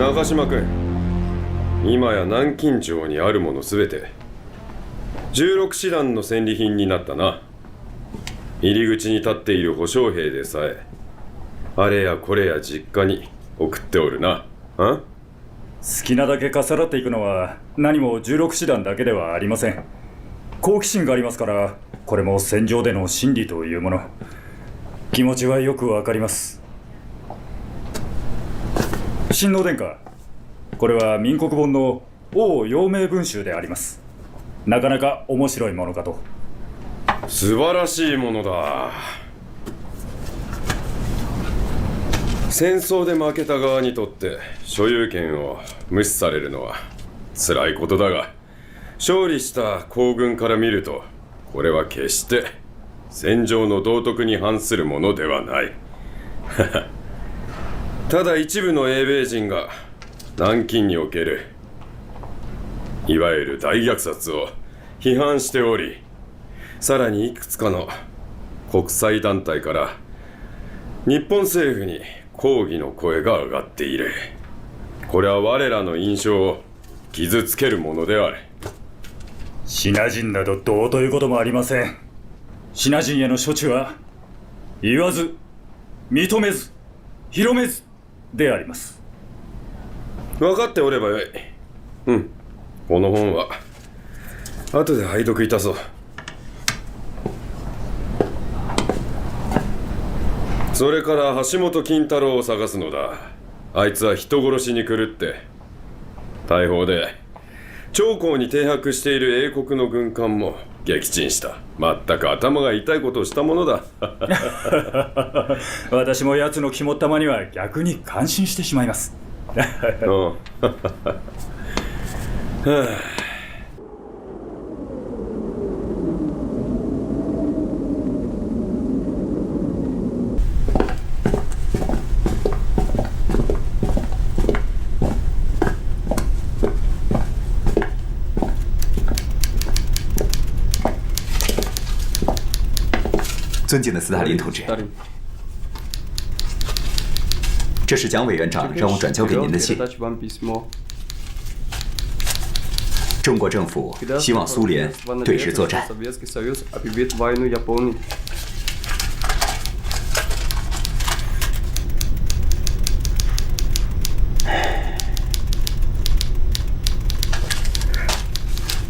中島君、今や南京町にあるものすべて16師団の戦利品になったな。入り口に立っている保証兵でさえあれやこれや実家に送っておるな。好きなだけかさらっていくのは何も16師団だけではありません。好奇心がありますから、これも戦場での真理というもの。気持ちはよくわかります。親王殿下、これは民国本の王陽明文集であります。なかなか面白いものかと。素晴らしいものだ。戦争で負けた側にとって所有権を無視されるのは辛いことだが、勝利した皇軍から見るとこれは決して戦場の道徳に反するものではないただ一部の英米人が南京におけるいわゆる大虐殺を批判しており、さらにいくつかの国際団体から日本政府に抗議の声が上がっている。これは我らの印象を傷つけるものである。シナ人などどうということもありません。シナ人への処置は言わず認めず広めずであります。分かっておればよい。この本は後で拝読いたそう。それから橋本金太郎を探すのだ。あいつは人殺しに狂って大砲で長江に停泊している英国の軍艦も撃沈した。全く頭が痛いことをしたものだ私も奴の肝っ玉には逆に感心してしまいます尊敬的斯大林同志，这是蒋委员长让我转交给您的信。中国政府希望苏联对日作战。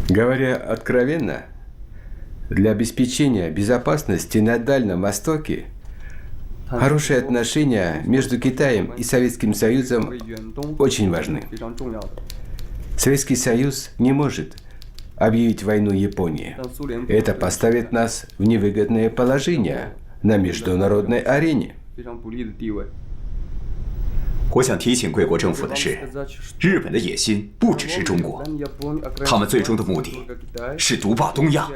Говоря откровенно, для обеспечения безопасности на Дальнем Востоке хорошие отношения между Китаем и Советским Союзом очень важны. Советский Союз не может объявить войну Японии. Это поставит нас в невыгодное положение на международной арене. 我想提醒贵国政府的是，日本的野心不只是中国，他们最终的目的是独霸东亚。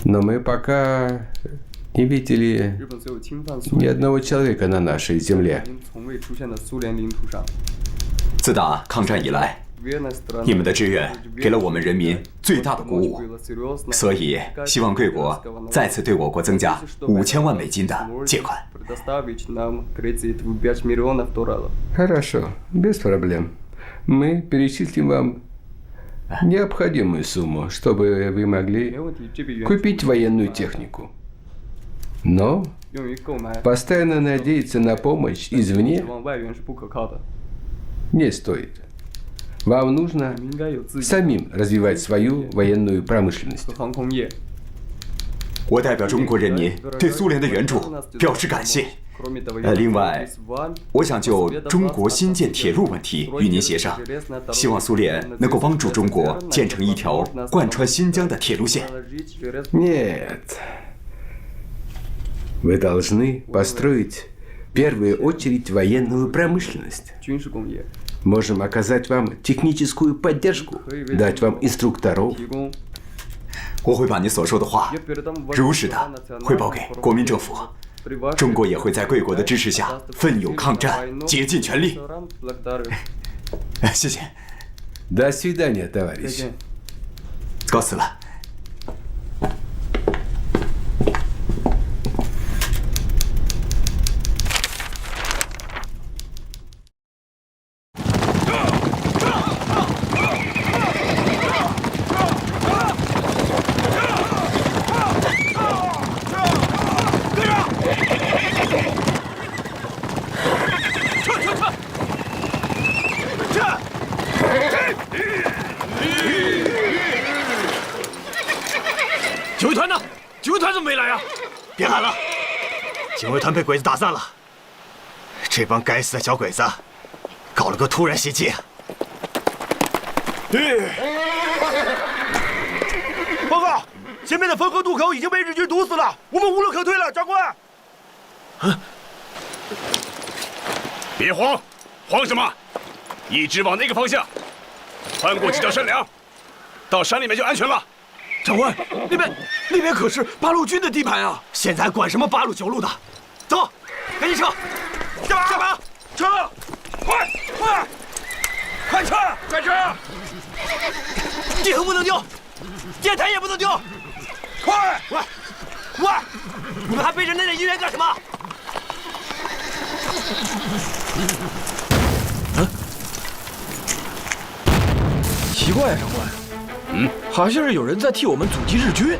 Но мы пока не видели ни одного человека на нашей земле. 自打抗战以来，你们的支援给了我们人民最大的鼓舞，所以希望贵国再次对我国增加5000万美金的借款。Хорошо, без проблем. Мы перечислим вам необходимую сумму, чтобы вы могли купить военную технику. Но постоянно надеяться на помощь извне не стоит. Вам нужно самим развивать свою военную промышленность. 我代表中国人民对苏联的援助表示感谢。另外，我想就中国新建铁路问题与您协商，希望苏联能够帮助中国建成一条贯穿新疆的铁路线。Нет. Вы должны построить в первую очередь военную промышленность. Можем оказать вам техническую поддержку, дать вам инструкторов. 我会把您所说的话如实的汇报给国民政府，中国也会在贵国的支持下奋勇抗战，竭尽全力。谢谢。До свидания, товарищ. 告辞了。警卫团被鬼子打散了，这帮该死的小鬼子搞了个突然袭击。报告，前面的汾河渡口已经被日军堵死了，我们无路可退了，长官。别慌，慌什么？一直往那个方向，穿过几条山梁，到山里面就安全了。长官，那边可是八路军的地盘啊！现在管什么8路9路的？走，赶紧撤！干嘛？撤！快撤！快撤！地图不能丢，电台也不能丢！快！喂，你们还背着那医院干什么？奇怪呀，长官。好像是有人在替我们阻击日军。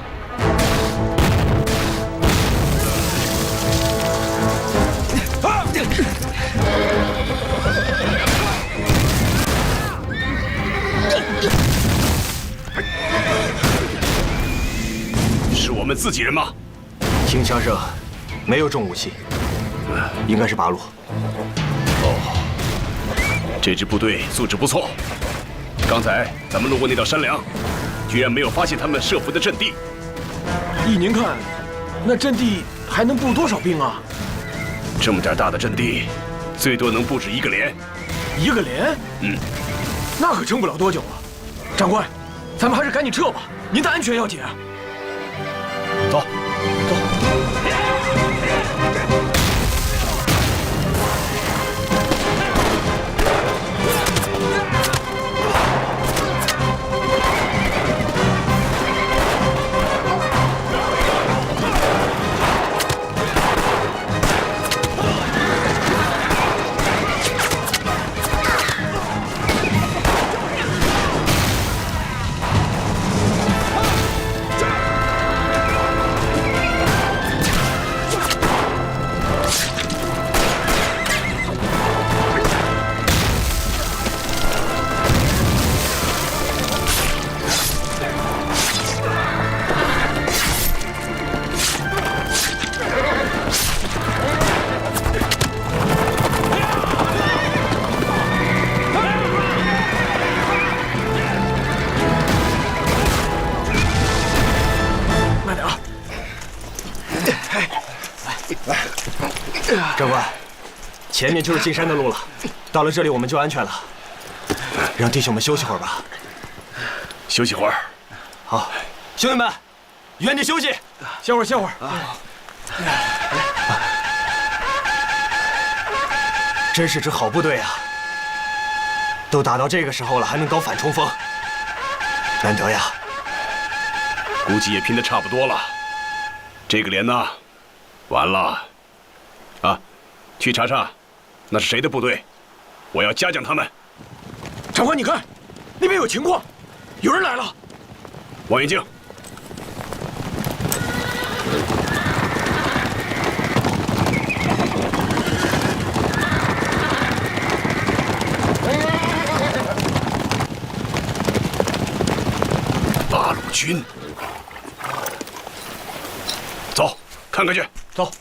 是我们自己人吗？听枪声，没有重武器，应该是8路。哦，这支部队素质不错。刚才咱们路过那道山梁，居然没有发现他们设伏的阵地。依您看，那阵地还能布多少兵啊？这么点大的阵地，最多能布置1个连。1个连？那可撑不了多久了。长官，咱们还是赶紧撤吧，您的安全要紧啊。走。长官，前面就是进山的路了，到了这里我们就安全了。让弟兄们休息会儿吧。休息会儿。好，兄弟们，原地休息，歇会儿。真是支好部队啊！都打到这个时候了，还能搞反冲锋，难得呀。估计也拼得差不多了。这个连呢，完了。啊，去查查，那是谁的部队？我要嘉奖他们。长官，你看，那边有情况，有人来了。望远镜。八路军。走，看看去。走。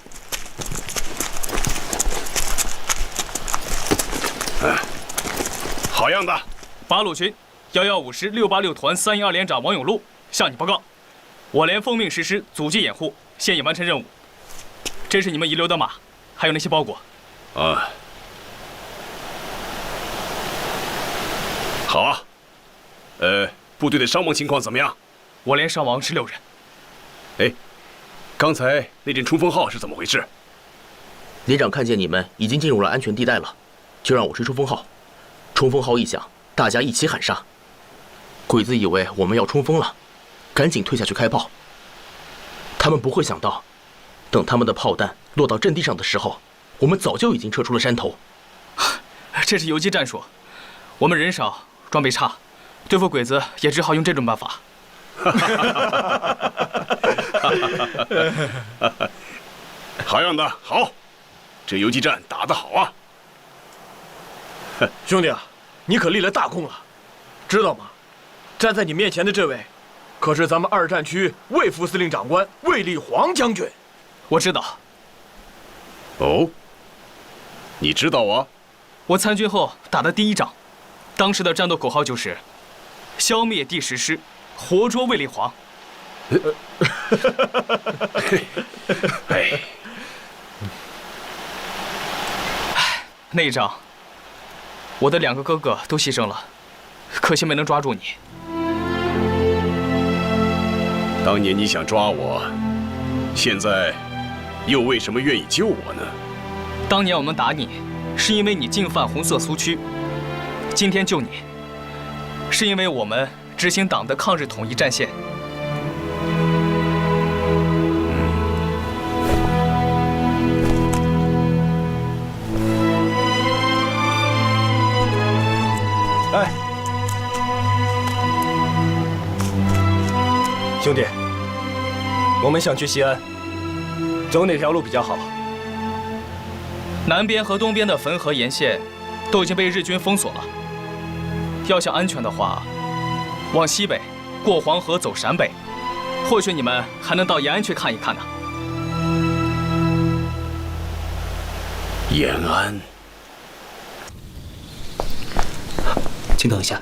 好样的！八路军115师686团312连长王永禄向你报告，我连奉命实施阻击掩护，现已完成任务。这是你们遗留的马，还有那些包裹。啊，好啊。部队的伤亡情况怎么样？我连伤亡16人。哎，刚才那阵冲锋号是怎么回事？连长看见你们已经进入了安全地带了，就让我吹冲锋号。冲锋号一响，大家一起喊杀。鬼子以为我们要冲锋了，赶紧退下去开炮。他们不会想到，等他们的炮弹落到阵地上的时候，我们早就已经撤出了山头。这是游击战术，我们人少，装备差，对付鬼子也只好用这种办法。好样的，好，这游击战打得好啊！兄弟啊，你可立了大功了，知道吗？站在你面前的这位，可是咱们2战区卫副司令长官卫立煌将军。我知道，哦，你知道啊？我参军后打的第一仗，当时的战斗口号就是“消灭第10师，活捉卫立煌”。那一仗，我的2个哥哥都牺牲了，可惜没能抓住你。当年你想抓我，现在又为什么愿意救我呢？当年我们打你，是因为你进犯红色苏区；今天救你，是因为我们执行党的抗日统一战线。哎，兄弟，我们想去西安，走哪条路比较好？南边和东边的汾河沿线都已经被日军封锁了。要想安全的话，往西北，过黄河走陕北，或许你们还能到延安去看一看呢。延安。请等一下。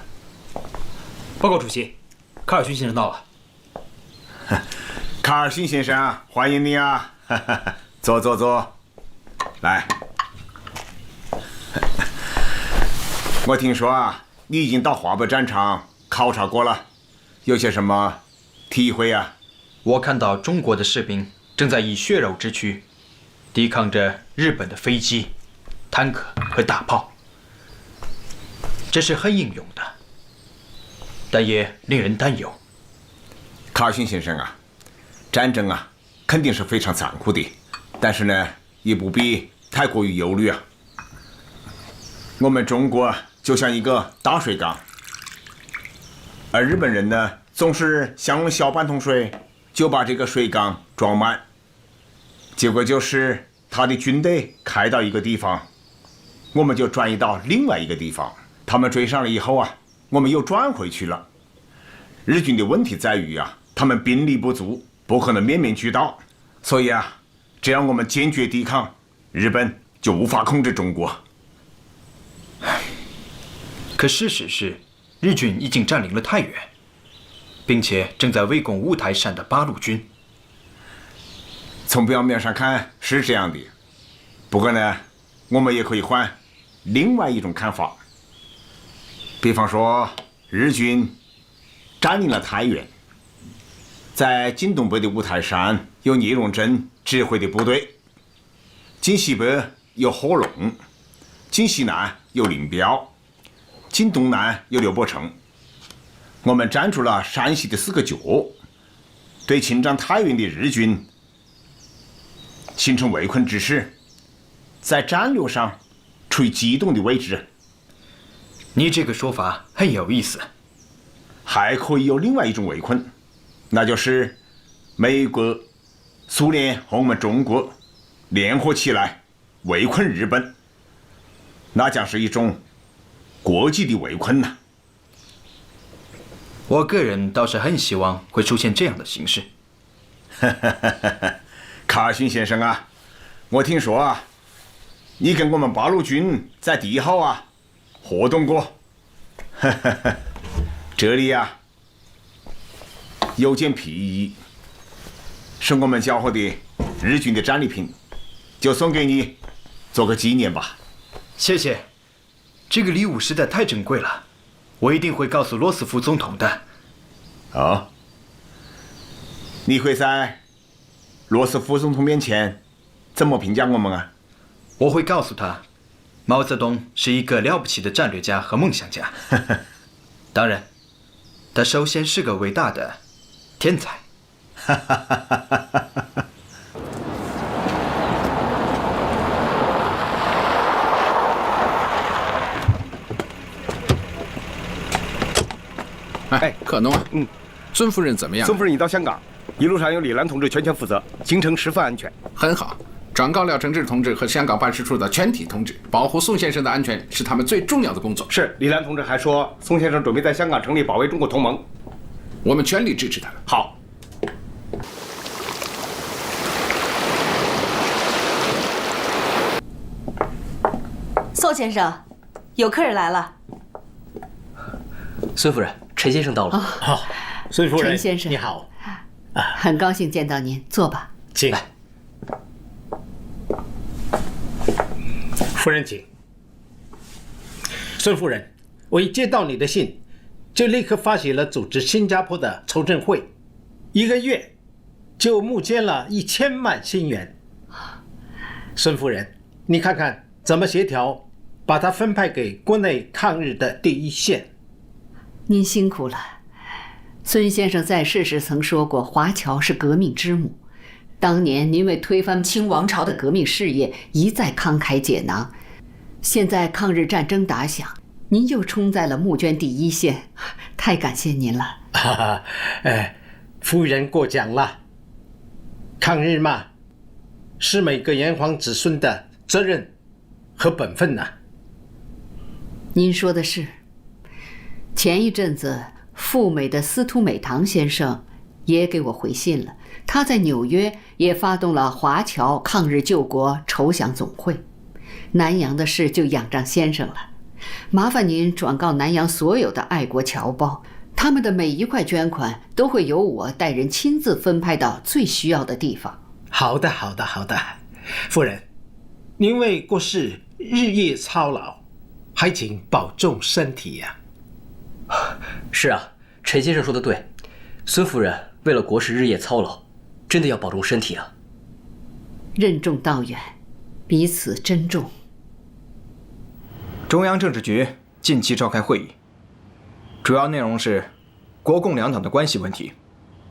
报告主席，卡尔逊先生到了。卡尔逊先生，欢迎你啊！坐坐坐，来。我听说啊，你已经到华北战场考察过了，有些什么体会啊？我看到中国的士兵正在以血肉之躯抵抗着日本的飞机、坦克和大炮，这是很英勇的，但也令人担忧。卡尔逊先生啊，战争啊肯定是非常残酷的，但是呢，也不必太过于忧虑啊。我们中国就像一个大水缸，而日本人呢，总是想用小半桶水就把这个水缸装满，结果就是他的军队开到一个地方，我们就转移到另外一个地方，他们追上了以后啊，我们又转回去了。日军的问题在于啊，他们兵力不足，不可能面面俱到，所以啊，只要我们坚决抵抗，日本就无法控制中国。可事实是，日军已经占领了太原，并且正在围攻五台山的八路军。从表面上看是这样的，不过呢，我们也可以换另外一种看法。比方说，日军占领了太原，在晋东北的五台山有聂荣臻指挥的部队，晋西北有贺龙，晋西南有林彪，晋东南有刘伯承。我们占住了山西的4个角，对侵占太原的日军形成围困之势，在战略上处于机动的位置。你这个说法很有意思。还可以有另外一种围困，那就是美国、苏联和我们中国联合起来围困日本，那将是一种国际的围困呐。我个人倒是很希望会出现这样的形势。卡尔逊先生啊，我听说啊，你跟我们八路军在第1号啊活动过。这里啊有件皮衣，是我们缴获的日军的战利品，就送给你做个纪念吧。谢谢，这个礼物实在太珍贵了，我一定会告诉罗斯福总统的。哦，你会在罗斯福总统面前怎么评价我们啊？我会告诉他，毛泽东是一个了不起的战略家和梦想家。当然，他首先是个伟大的天才。哎，可农啊，孙夫人怎么样？孙夫人已到香港，一路上由李兰同志全权负责，行程十分安全。很好，转告廖承志同志和香港办事处的全体同志，保护宋先生的安全是他们最重要的工作。是，李兰同志还说，宋先生准备在香港成立保卫中国同盟，我们全力支持他。好。宋先生，有客人来了。孙夫人，陈先生到了。好，孙夫人，陈先生你好。很高兴见到您，坐吧。请。夫人请。孙夫人，我一接到你的信，就立刻发起了组织新加坡的筹政会，1个月就募捐了1000万新元。孙夫人，你看看怎么协调，把它分派给国内抗日的第一线。您辛苦了。孙先生在世时曾说过，华侨是革命之母。当年您为推翻清王朝的革命事业一再慷慨解囊，现在抗日战争打响，您又冲在了募捐第一线，太感谢您了。夫人过奖了。抗日嘛，是每个炎黄子孙的责任和本分呐。您说的是。前一阵子，赴美的司徒美堂先生也给我回信了，他在纽约也发动了华侨抗日救国筹饷总会。南洋的事就仰仗先生了，麻烦您转告南洋所有的爱国侨胞，他们的每一块捐款都会由我带人亲自分派到最需要的地方。好的，好的，好的。夫人，您为国事日夜操劳，还请保重身体呀。是啊，陈先生说的对，孙夫人为了国事日夜操劳，真的要保重身体啊。任重道远，彼此珍重。中央政治局近期召开会议，主要内容是国共两党的关系问题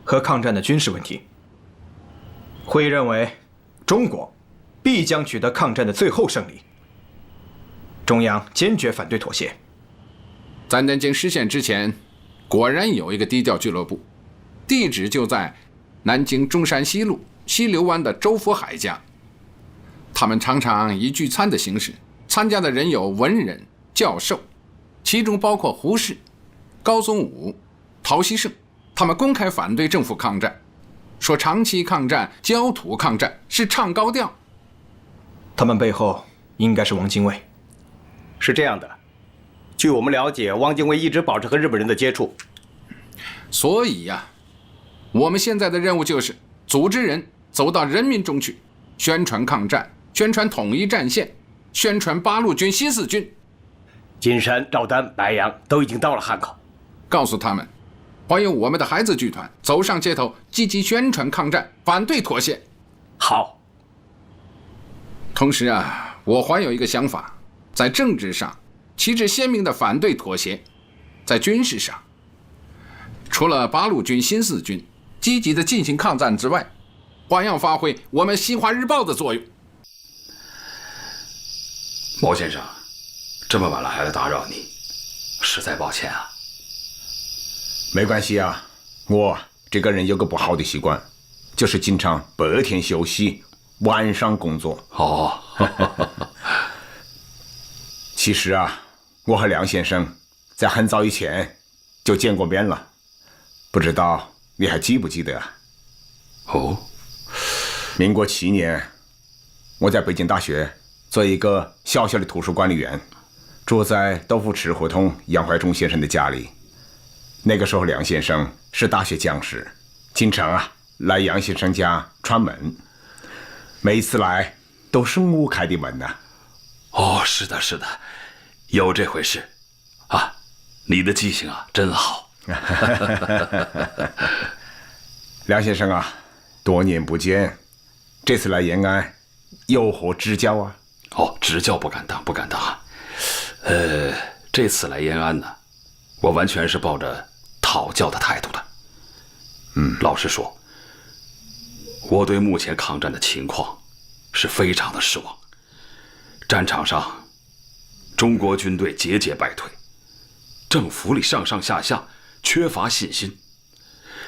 和抗战的军事问题。会议认为，中国必将取得抗战的最后胜利，中央坚决反对妥协。在南京失陷之前，果然有一个低调俱乐部，地址就在南京中山西路西流湾的周佛海家。他们常常以聚餐的形式，参加的人有文人、教授，其中包括胡适、高宗武、陶希圣。他们公开反对政府抗战，说长期抗战、焦土抗战是唱高调。他们背后应该是汪精卫。是这样的，据我们了解，汪精卫一直保持和日本人的接触。所以呀，我们现在的任务就是组织人走到人民中去，宣传抗战，宣传统一战线，宣传八路军、新四军。金山、赵丹、白杨都已经到了汉口，告诉他们，欢迎我们的孩子剧团走上街头，积极宣传抗战，反对妥协。好。同时啊，我还有一个想法，在政治上旗帜鲜明地反对妥协，在军事上，除了八路军、新四军积极地进行抗战之外，还要发挥我们新华日报的作用。毛先生，这么晚了还来打扰你，实在抱歉啊。没关系啊，我这个人有个不好的习惯，就是经常白天休息，晚上工作。哦，其实啊，我和梁先生在很早以前就见过面了，不知道你还记不记得啊？哦，民国7年，我在北京大学做一个小小的图书管理员，住在豆腐池胡同杨怀忠先生的家里。那个时候，梁先生是大学讲师，经常来杨先生家串门，每一次来都是我开的门呐。哦，是的，是的，有这回事啊！你的记性啊，真好。梁先生啊，多年不见，这次来延安有何指教啊？哦，指教不敢当，不敢当。这次来延安呢，我完全是抱着讨教的态度的。老实说，我对目前抗战的情况是非常的失望。战场上，中国军队节节败退，政府里上上下下缺乏信心，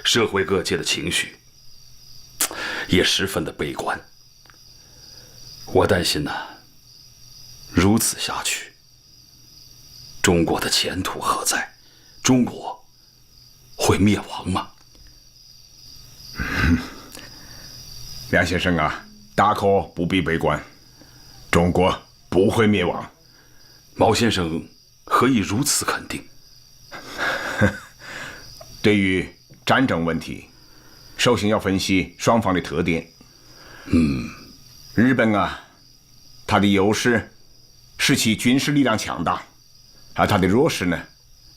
社会各界的情绪也十分的悲观。我担心呢，如此下去，中国的前途何在？中国会灭亡吗？梁先生啊，大可不必悲观，中国不会灭亡，毛先生何以如此肯定？对于战争问题，首先要分析双方的特点。日本啊，它的优势是其军事力量强大，而它的弱势呢，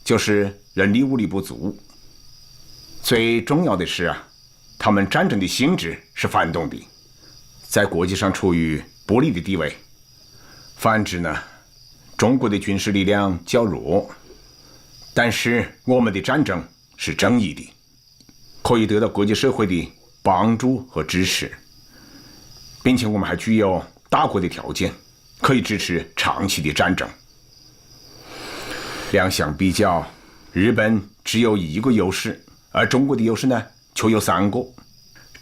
就是人力物力不足。最重要的是啊，他们战争的性质是反动的，在国际上处于不利的地位。反之呢，中国的军事力量较弱，但是我们的战争是正义的，可以得到国际社会的帮助和支持，并且我们还具有大国的条件，可以支持长期的战争。两相比较，日本只有1个优势，而中国的优势呢却有3个，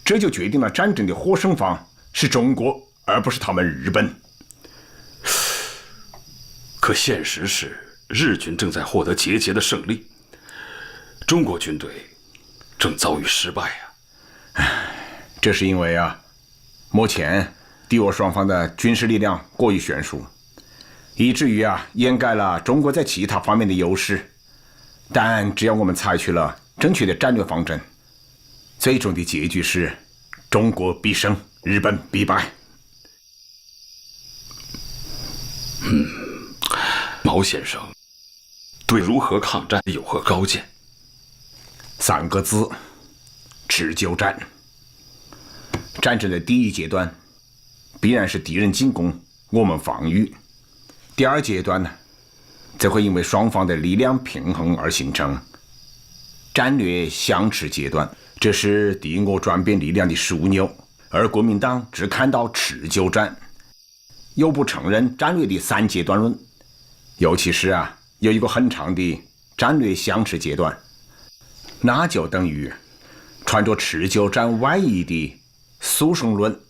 这就决定了战争的获胜方是中国，而不是他们日本。可现实是，日军正在获得节节的胜利，中国军队正遭遇失败呀。这是因为啊，目前敌我双方的军事力量过于悬殊，以至于啊掩盖了中国在其他方面的优势。但只要我们采取了正确的战略方针，最终的结局是中国必胜，日本必败。毛先生对如何抗战有何高见？3个字：持久战。战争的第一阶段必然是敌人进攻，我们防御。第2阶段呢，则会因为双方的力量平衡而形成战略相持阶段，这是敌我转变力量的枢纽。而国民党只看到持久战，又不承认战略的3阶段论，尤其是啊有一个很长的战略相持阶段，那就等于穿着持久战外衣的速胜论。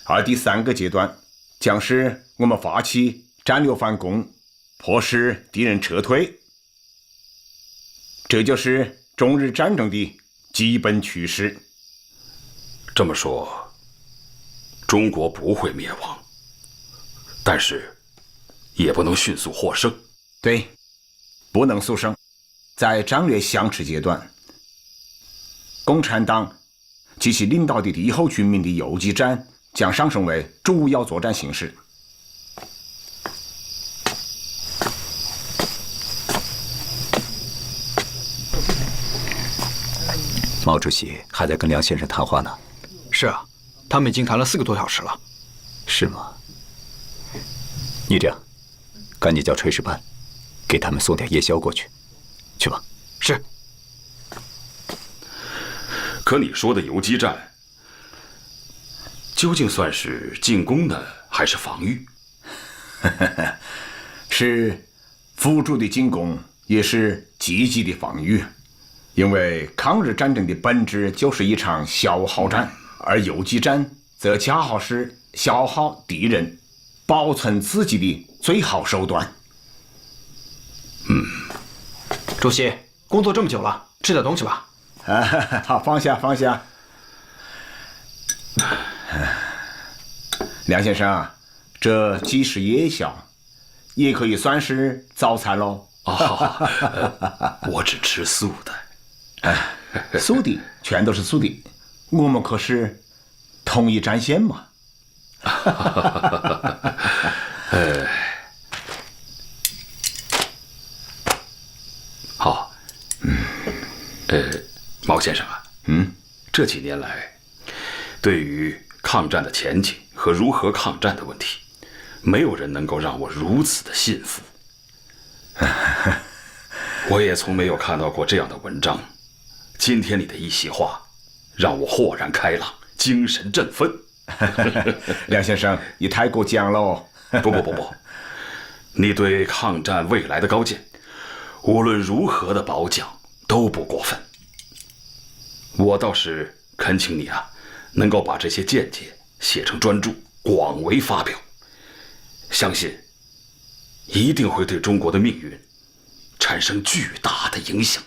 而第3个阶段将是我们发起战略反攻，迫使敌人撤退。这就是中日战争的基本趋势。这么说，中国不会灭亡，但是也不能迅速获胜。对，不能速胜。在战略相持阶段，共产党及其领导的敌后军民的游击战将上升为主要作战形式。毛主席还在跟梁先生谈话呢。是啊，他们已经谈了4个多小时了。是吗？你这样，赶紧叫炊事班，给他们送点夜宵过去，去吧。是。可你说的游击战，究竟算是进攻呢，还是防御？是辅助的进攻，也是积极的防御。因为抗日战争的本质就是一场消耗战，而游击战则恰好是消耗敌人保存自己的最好手段。主席，工作这么久了，吃点东西吧。好，放下放下。梁先生，这既是夜宵，也可以算是早餐喽。我只吃素的。素的全都是素的，我们可是同一战线嘛。好，毛先生啊，这几年来，对于抗战的前景和如何抗战的问题，没有人能够让我如此的信服。我也从没有看到过这样的文章。今天你的一席话，让我豁然开朗，精神振奋。梁先生，你太过奖了哦。不，你对抗战未来的高见，无论如何的褒奖都不过分。我倒是恳请你啊，能够把这些见解写成专著，广为发表，相信一定会对中国的命运产生巨大的影响。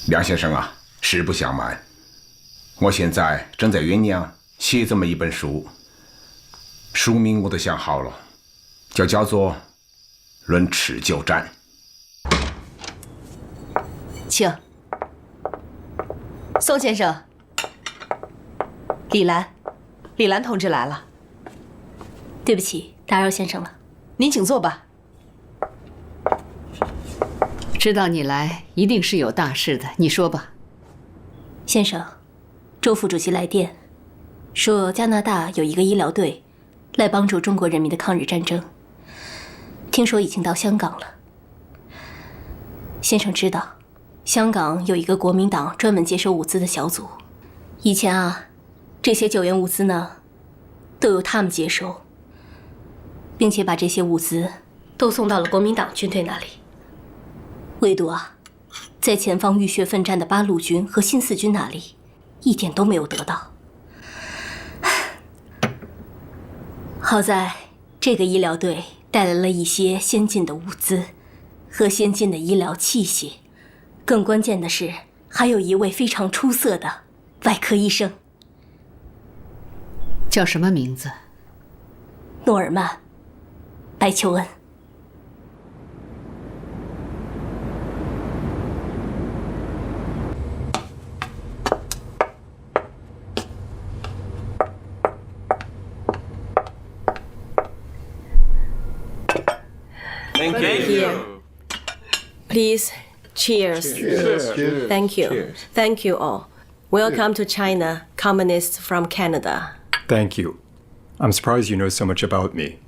梁先生啊，实不相瞒，我现在正在酝酿写这么一本书，书名我都想好了，就叫做《论持久战》。请，宋先生，李兰同志来了。对不起，打扰先生了。您请坐吧。知道你来，一定是有大事的，你说吧。先生，周副主席来电，说加拿大有一个医疗队来帮助中国人民的抗日战争，听说已经到香港了。先生知道，香港有一个国民党专门接收物资的小组，以前啊，这些救援物资呢，都由他们接收，并且把这些物资都送到了国民党军队那里。唯独啊，在前方浴血奋战的八路军和新四军那里，一点都没有得到。好在这个医疗队带来了一些先进的物资和先进的医疗器械，更关键的是，还有一位非常出色的外科医生。叫什么名字？诺尔曼·白求恩。Thank you. Please, cheers. Cheers. Thank you. Cheers. Thank you all. Welcome to China, communists from Canada. Thank you. I'm surprised you know so much about me.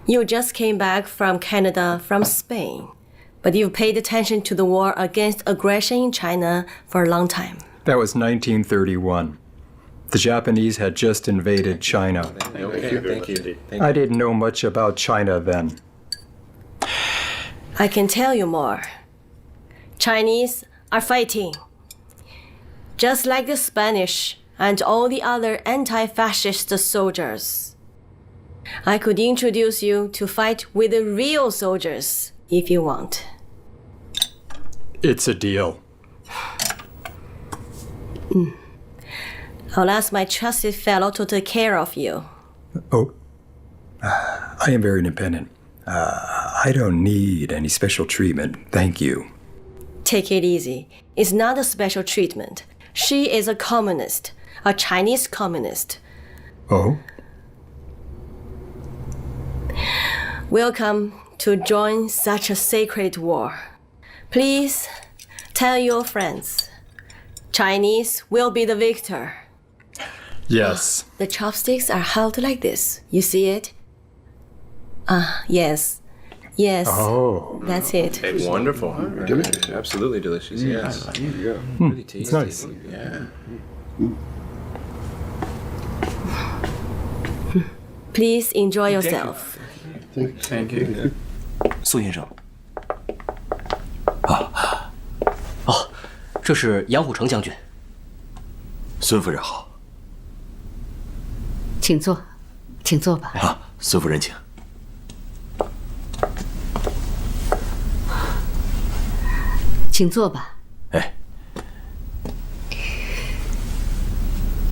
You just came back from Canada from Spain, but you've paid attention to the war against aggression in China for a long time. That was 1931. The Japanese had just invaded China. Thank you. I didn't know much about China then. I can tell you more. Chinese are fighting. Just like the Spanish and all the other anti-fascist soldiers. I could introduce you to fight with the real soldiers if you want. It's a deal. I'll ask my trusted fellow to take care of you. Oh, I am very independent. I don't need any special treatment, thank you. Take it easy. It's not a special treatment. She is a communist, a Chinese communist. Oh? Welcome to join such a sacred war. Please tell your friends. Chinese will be the victor. Yes. The chopsticks are held like this. You see it? Yes. Yes. Oh. That's it. It's wonderful. Delicious. Absolutely delicious. Yes. Really tasty. It's nice. Yeah. Please enjoy yourself. Thank you. 苏先生。这是杨虎城将军。孙夫人好。请坐，请坐吧。孙夫人请。请坐吧。哎，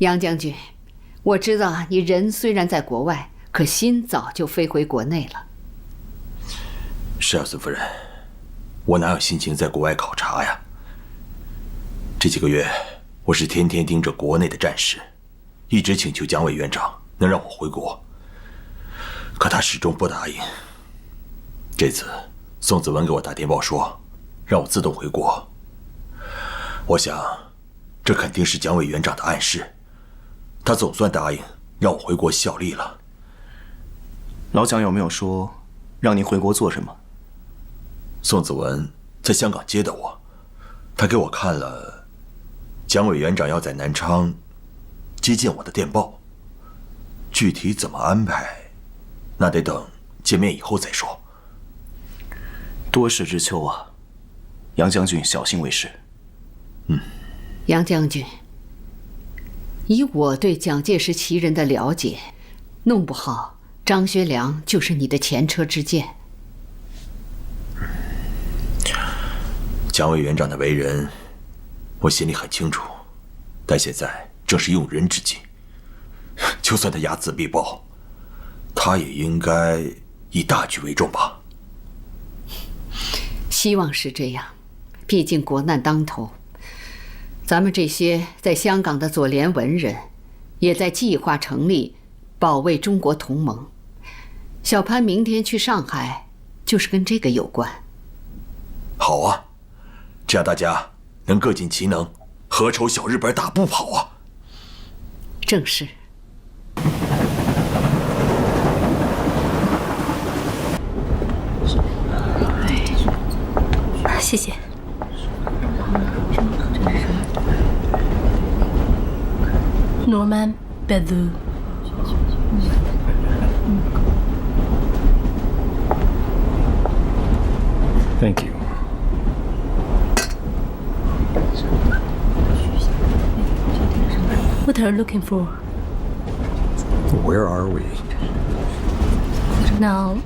杨将军，我知道你人虽然在国外，可心早就飞回国内了。是啊，孙夫人，我哪有心情在国外考察呀？这几个月，我是天天盯着国内的战事，一直请求蒋委员长能让我回国，可他始终不答应。这次宋子文给我打电报说，让我自动回国。我想，这肯定是蒋委员长的暗示，他总算答应让我回国效力了。老蒋有没有说让您回国做什么？宋子文在香港接的我，他给我看了蒋委员长要在南昌接见我的电报，具体怎么安排，那得等见面以后再说。多事之秋啊，杨将军小心为是。杨将军，以我对蒋介石其人的了解，弄不好张学良就是你的前车之鉴。蒋委员长的为人，我心里很清楚，但现在正是用人之际，就算他睚眦必报，他也应该以大局为重吧？希望是这样，毕竟国难当头。咱们这些在香港的左联文人，也在计划成立保卫中国同盟。小潘明天去上海，就是跟这个有关。好啊，这样大家能各尽其能，何愁小日本打不跑啊？正是。谢谢。Norman Bedou。Thank you. What are you looking for? Where are we? Now,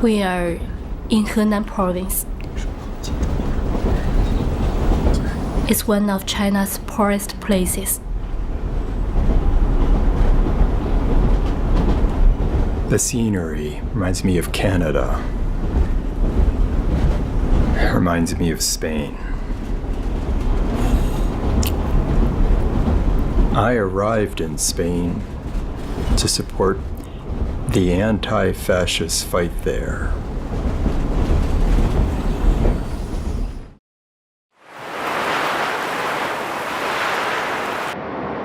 we are in Henan province. It's one of China's poorest places. The scenery reminds me of Canada. It reminds me of Spain. I arrived in Spain to support the anti-fascist fight there.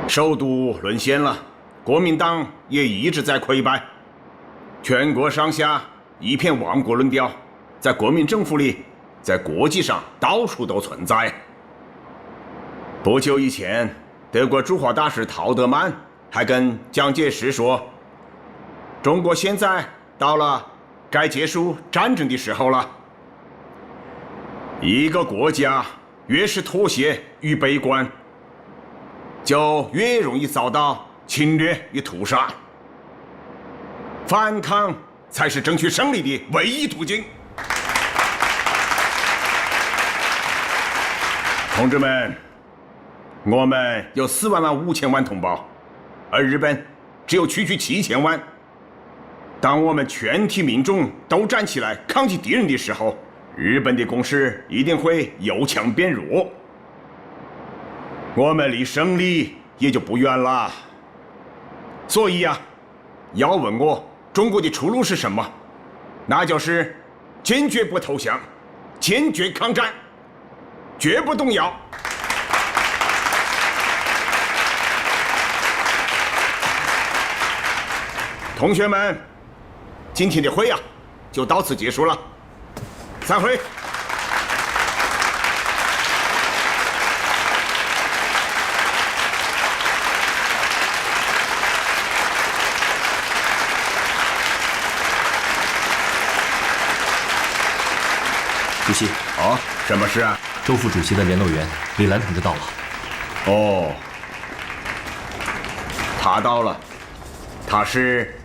首都沦陷了，国民党也一直在溃败，全国上下一片亡国论调，在国民政府里，在国际上到处都存在。不久以前，德国驻华大使陶德曼还跟蒋介石说：“中国现在到了该结束战争的时候了。”一个国家越是妥协与悲观，就越容易遭到侵略与屠杀。反抗才是争取胜利的唯一途径。同志们，我们有4.5万同胞，而日本只有区区7000万。当我们全体民众都站起来抗击敌人的时候，日本的攻势一定会由强变弱。我们离胜利也就不远了。所以呀，要问我中国的出路是什么，那就是坚决不投降，坚决抗战，绝不动摇。同学们，今天的会呀，就到此结束了，散会。主席，哦，什么事啊？周副主席的联络员李兰同志到了。哦，他到了，他是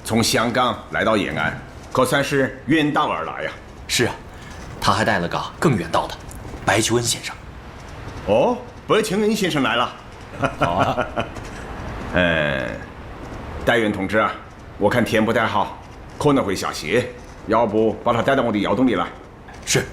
从香港来到延安，可算是远道而来呀。是啊，他还带了个更远道的白求恩先生。哦，白求恩先生来了。好啊。戴元同志啊，我看天不太好，可能会下雪，要不把他带到我的窑洞里来？是。